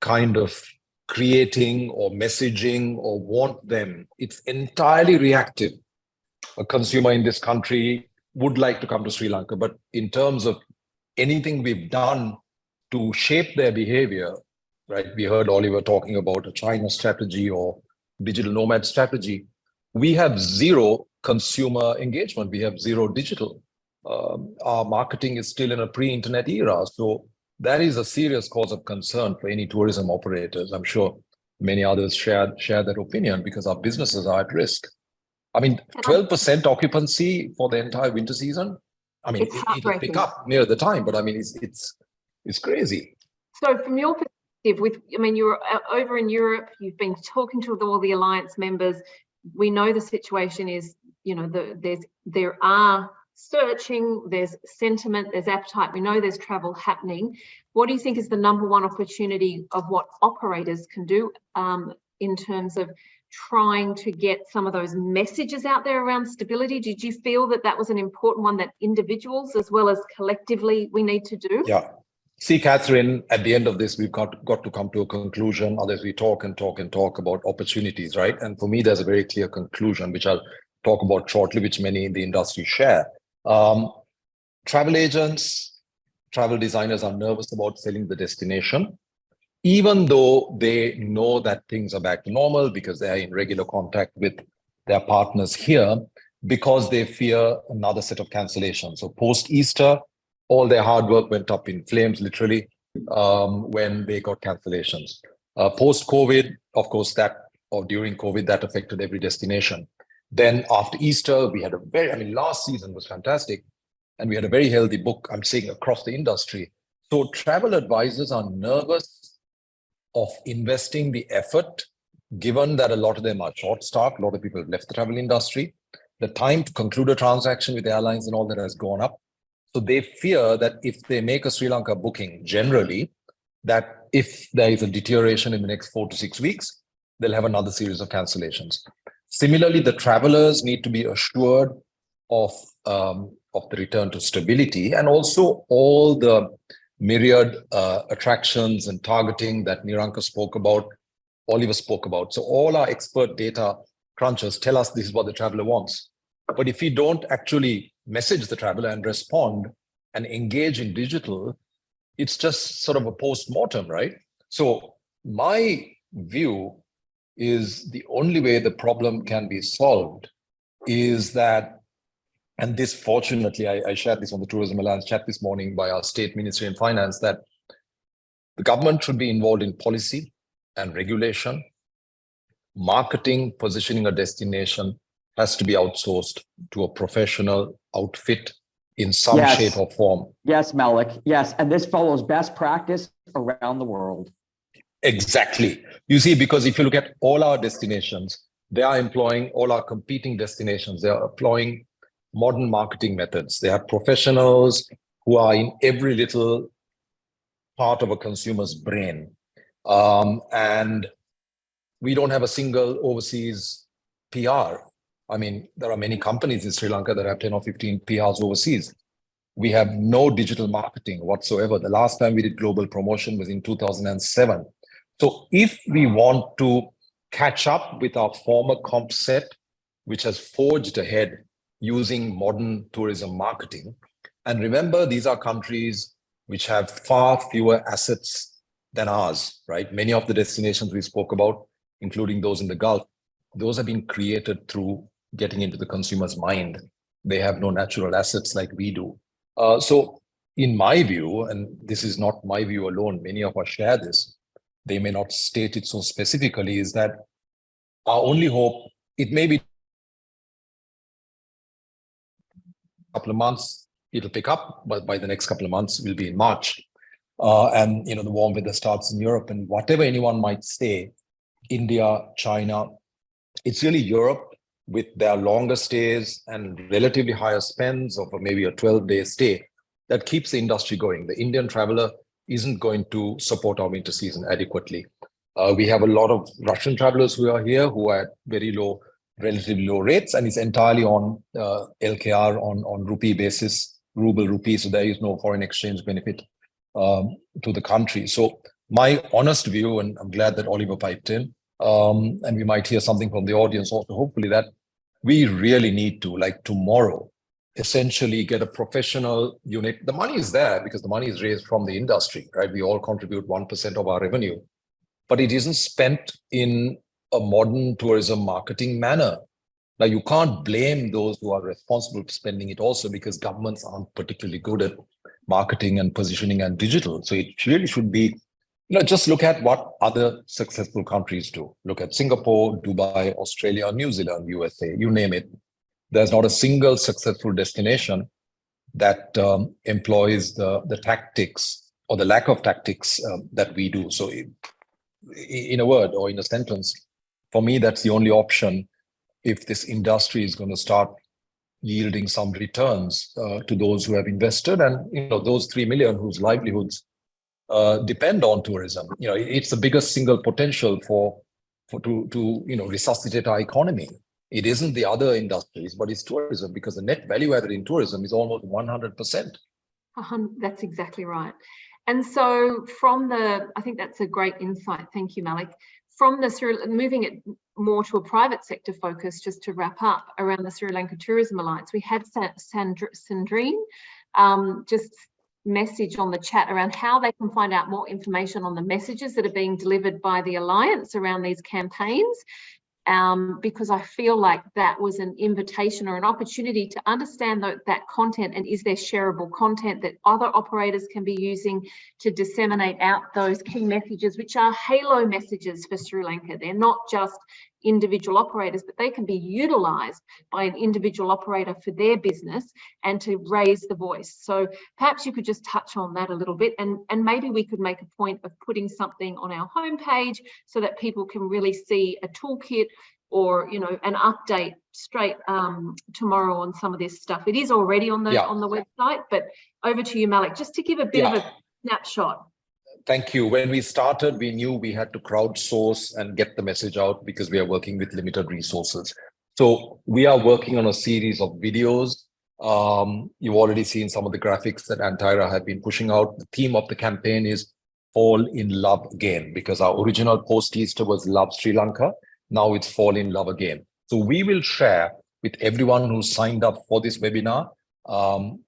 kind of creating or messaging or want them. It's entirely reactive. A consumer in this country would like to come to Sri Lanka, but in terms of anything we've done to shape their behavior, right? We heard Oliver talking about a China strategy or digital nomad strategy. We have zero consumer engagement. We have zero digital. Our marketing is still in a pre-internet era. So that is a serious cause of concern for any tourism operators. I'm sure many others share that opinion because our businesses are at risk. I mean, 12% occupancy for the entire winter season. I mean, it'll pick up near the time, but I mean, it's crazy. So from your perspective, you're over in Europe, you've been talking to all the alliance members. We know the situation is, there are searching, there's sentiment, there's appetite. We know there's travel happening. What do you think is the number one opportunity of what operators can do in terms of trying to get some of those messages out there around stability? Did you feel that was an important one that individuals as well as collectively we need to do? Yeah. See, Catherine, at the end of this, we've got to come to a conclusion. Others, we talk and talk and talk about opportunities, right? And for me, there's a very clear conclusion, which I'll talk about shortly, which many in the industry share. Travel agents, travel designers are nervous about selling the destination, even though they know that things are back to normal because they are in regular contact with their partners here, because they fear another set of cancellations. So post-Easter, all their hard work went up in flames, literally, when they got cancellations. Post-COVID, of course, during COVID, that affected every destination. Then after Easter, we had last season was fantastic, and we had a very healthy book, I'm saying, across the industry. So travel advisors are nervous of investing the effort, given that a lot of them are short-staffed, a lot of people have left the travel industry. The time to conclude a transaction with airlines and all that has gone up. So they fear that if they make a Sri Lanka booking, generally, that if there is a deterioration in the next 4 to 6 weeks, they'll have another series of cancellations. Similarly, the travelers need to be assured of the return to stability, and also all the myriad attractions and targeting that Niranka spoke about, Oliver spoke about. So all our expert data crunchers tell us this is what the traveler wants. But if we don't actually message the traveler and respond and engage in digital, it's just sort of a post-mortem, right? So my view is the only way the problem can be solved is that, and this fortunately, I shared this on the Tourism Alliance chat this morning by our State Ministry in Finance, that the government should be involved in policy and regulation. Marketing, positioning a destination has to be outsourced to a professional outfit in some shape or form. Yes, Malik. Yes, and this follows best practice around the world. Exactly. You see, because if you look at all our destinations, they are employing, all our competing destinations, they are employing modern marketing methods. They have professionals who are in every little part of a consumer's brain. And we don't have a single overseas PR. I mean, there are many companies in Sri Lanka that have 10 or 15 PRs overseas. We have no digital marketing whatsoever. The last time we did global promotion was in 2007. So if we want to catch up with our former comp set, which has forged ahead using modern tourism marketing, and remember, these are countries which have far fewer assets than ours, right? Many of the destinations we spoke about, including those in the Gulf, those have been created through getting into the consumer's mind. They have no natural assets like we do. So in my view, and this is not my view alone, many of us share this, they may not state it so specifically, is that our only hope, it may be a couple of months, it'll pick up, but by the next couple of months, we'll be in March. And the warm weather starts in Europe, and whatever anyone might say, India, China, it's really Europe with their longer stays and relatively higher spends of maybe a 12-day stay that keeps the industry going. The Indian traveler isn't going to support our winter season adequately. We have a lot of Russian travelers who are here who are at very low, relatively low rates, and it's entirely on LKR on rupee basis, ruble rupee, so there is no foreign exchange benefit to the country. So my honest view, and I'm glad that Oliver piped in, and we might hear something from the audience also, hopefully, that we really need to, like tomorrow, essentially get a professional unit. The money is there because the money is raised from the industry, right? We all contribute 1% of our revenue, but it isn't spent in a modern tourism marketing manner. Now, you can't blame those who are responsible for spending it also, because governments aren't particularly good at marketing and positioning and digital. So it really should be, just look at what other successful countries do. Look at Singapore, Dubai, Australia, New Zealand, USA, you name it. There's not a single successful destination that employs the tactics or the lack of tactics that we do. So in a word or in a sentence, for me, that's the only option if this industry is going to start yielding some returns to those who have invested, and those 3 million whose livelihoods depend on tourism. It's the biggest single potential to resuscitate our economy. It isn't the other industries, but it's tourism, because the net value added in tourism is almost 100%. That's exactly right. And so I think that's a great insight. Thank you, Malik. Moving it more to a private sector focus, just to wrap up around the Sri Lanka Tourism Alliance, we had Sandrine just message on the chat around how they can find out more information on the messages that are being delivered by the Alliance around these campaigns. Because I feel like that was an invitation or an opportunity to understand that content, and is there shareable content that other operators can be using to disseminate out those key messages, which are halo messages for Sri Lanka. They're not just individual operators, but they can be utilised by an individual operator for their business and to raise the voice. So perhaps you could just touch on that a little bit, and maybe we could make a point of putting something on our homepage so that people can really see a toolkit or an update straight tomorrow on some of this stuff. It is already on the website, but over to you, Malik, just to give a bit of a snapshot. Thank you. When we started, we knew we had to crowdsource and get the message out because we are working with limited resources. So we are working on a series of videos. You've already seen some of the graphics that Antyra have been pushing out. The theme of the campaign is Fall in Love Again, because our original post-Easter was Love Sri Lanka. Now it's Fall in Love Again. So we will share with everyone who signed up for this webinar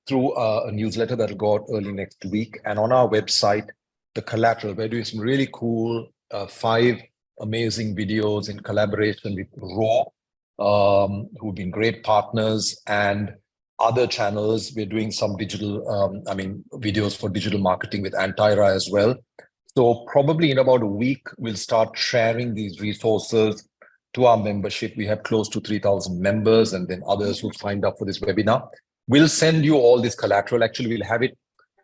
through a newsletter that will go out early next week. And on our website, the collateral, we're doing some really cool 5 amazing videos in collaboration with Raw, who've been great partners, and other channels. We're doing some digital, videos for digital marketing with Antyra as well. So probably in about a week, we'll start sharing these resources to our membership. We have close to 3,000 members, and then others who signed up for this webinar. We'll send you all this collateral. Actually, we'll have it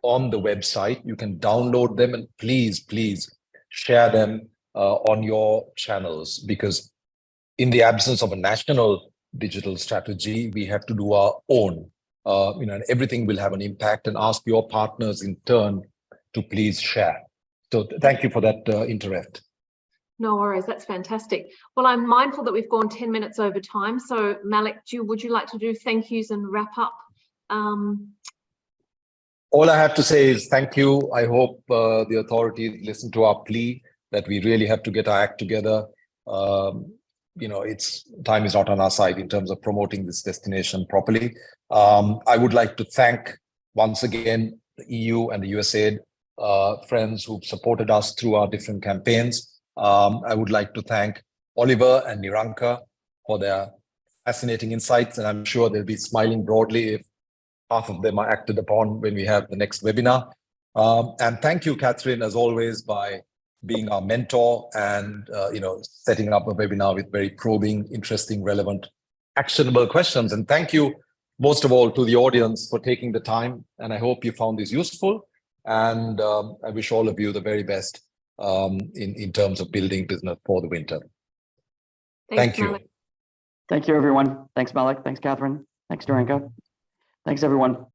on the website. You can download them, and please share them on your channels, because in the absence of a national digital strategy, we have to do our own, and everything will have an impact, and ask your partners in turn to please share. So thank you for that interest. No worries, that's fantastic. Well, I'm mindful that we've gone 10 minutes over time. So Malik, would you like to do thank yous and wrap up? All I have to say is thank you. I hope the authorities listen to our plea that we really have to get our act together. Time is not on our side in terms of promoting this destination properly. I would like to thank once again the EU and the USAID friends who've supported us through our different campaigns. I would like to thank Oliver and Niranka for their fascinating insights, and I'm sure they'll be smiling broadly if half of them are acted upon when we have the next webinar. And thank you, Catherine, as always, by being our mentor and setting up a webinar with very probing, interesting, relevant, actionable questions. And thank you, most of all, to the audience for taking the time. And I hope you found this useful. And I wish all of you the very best in terms of building business for the winter. Thank you. Malik. Thank you, everyone. Thanks, Malik. Thanks, Catherine. Thanks, Darinka. Thanks, everyone.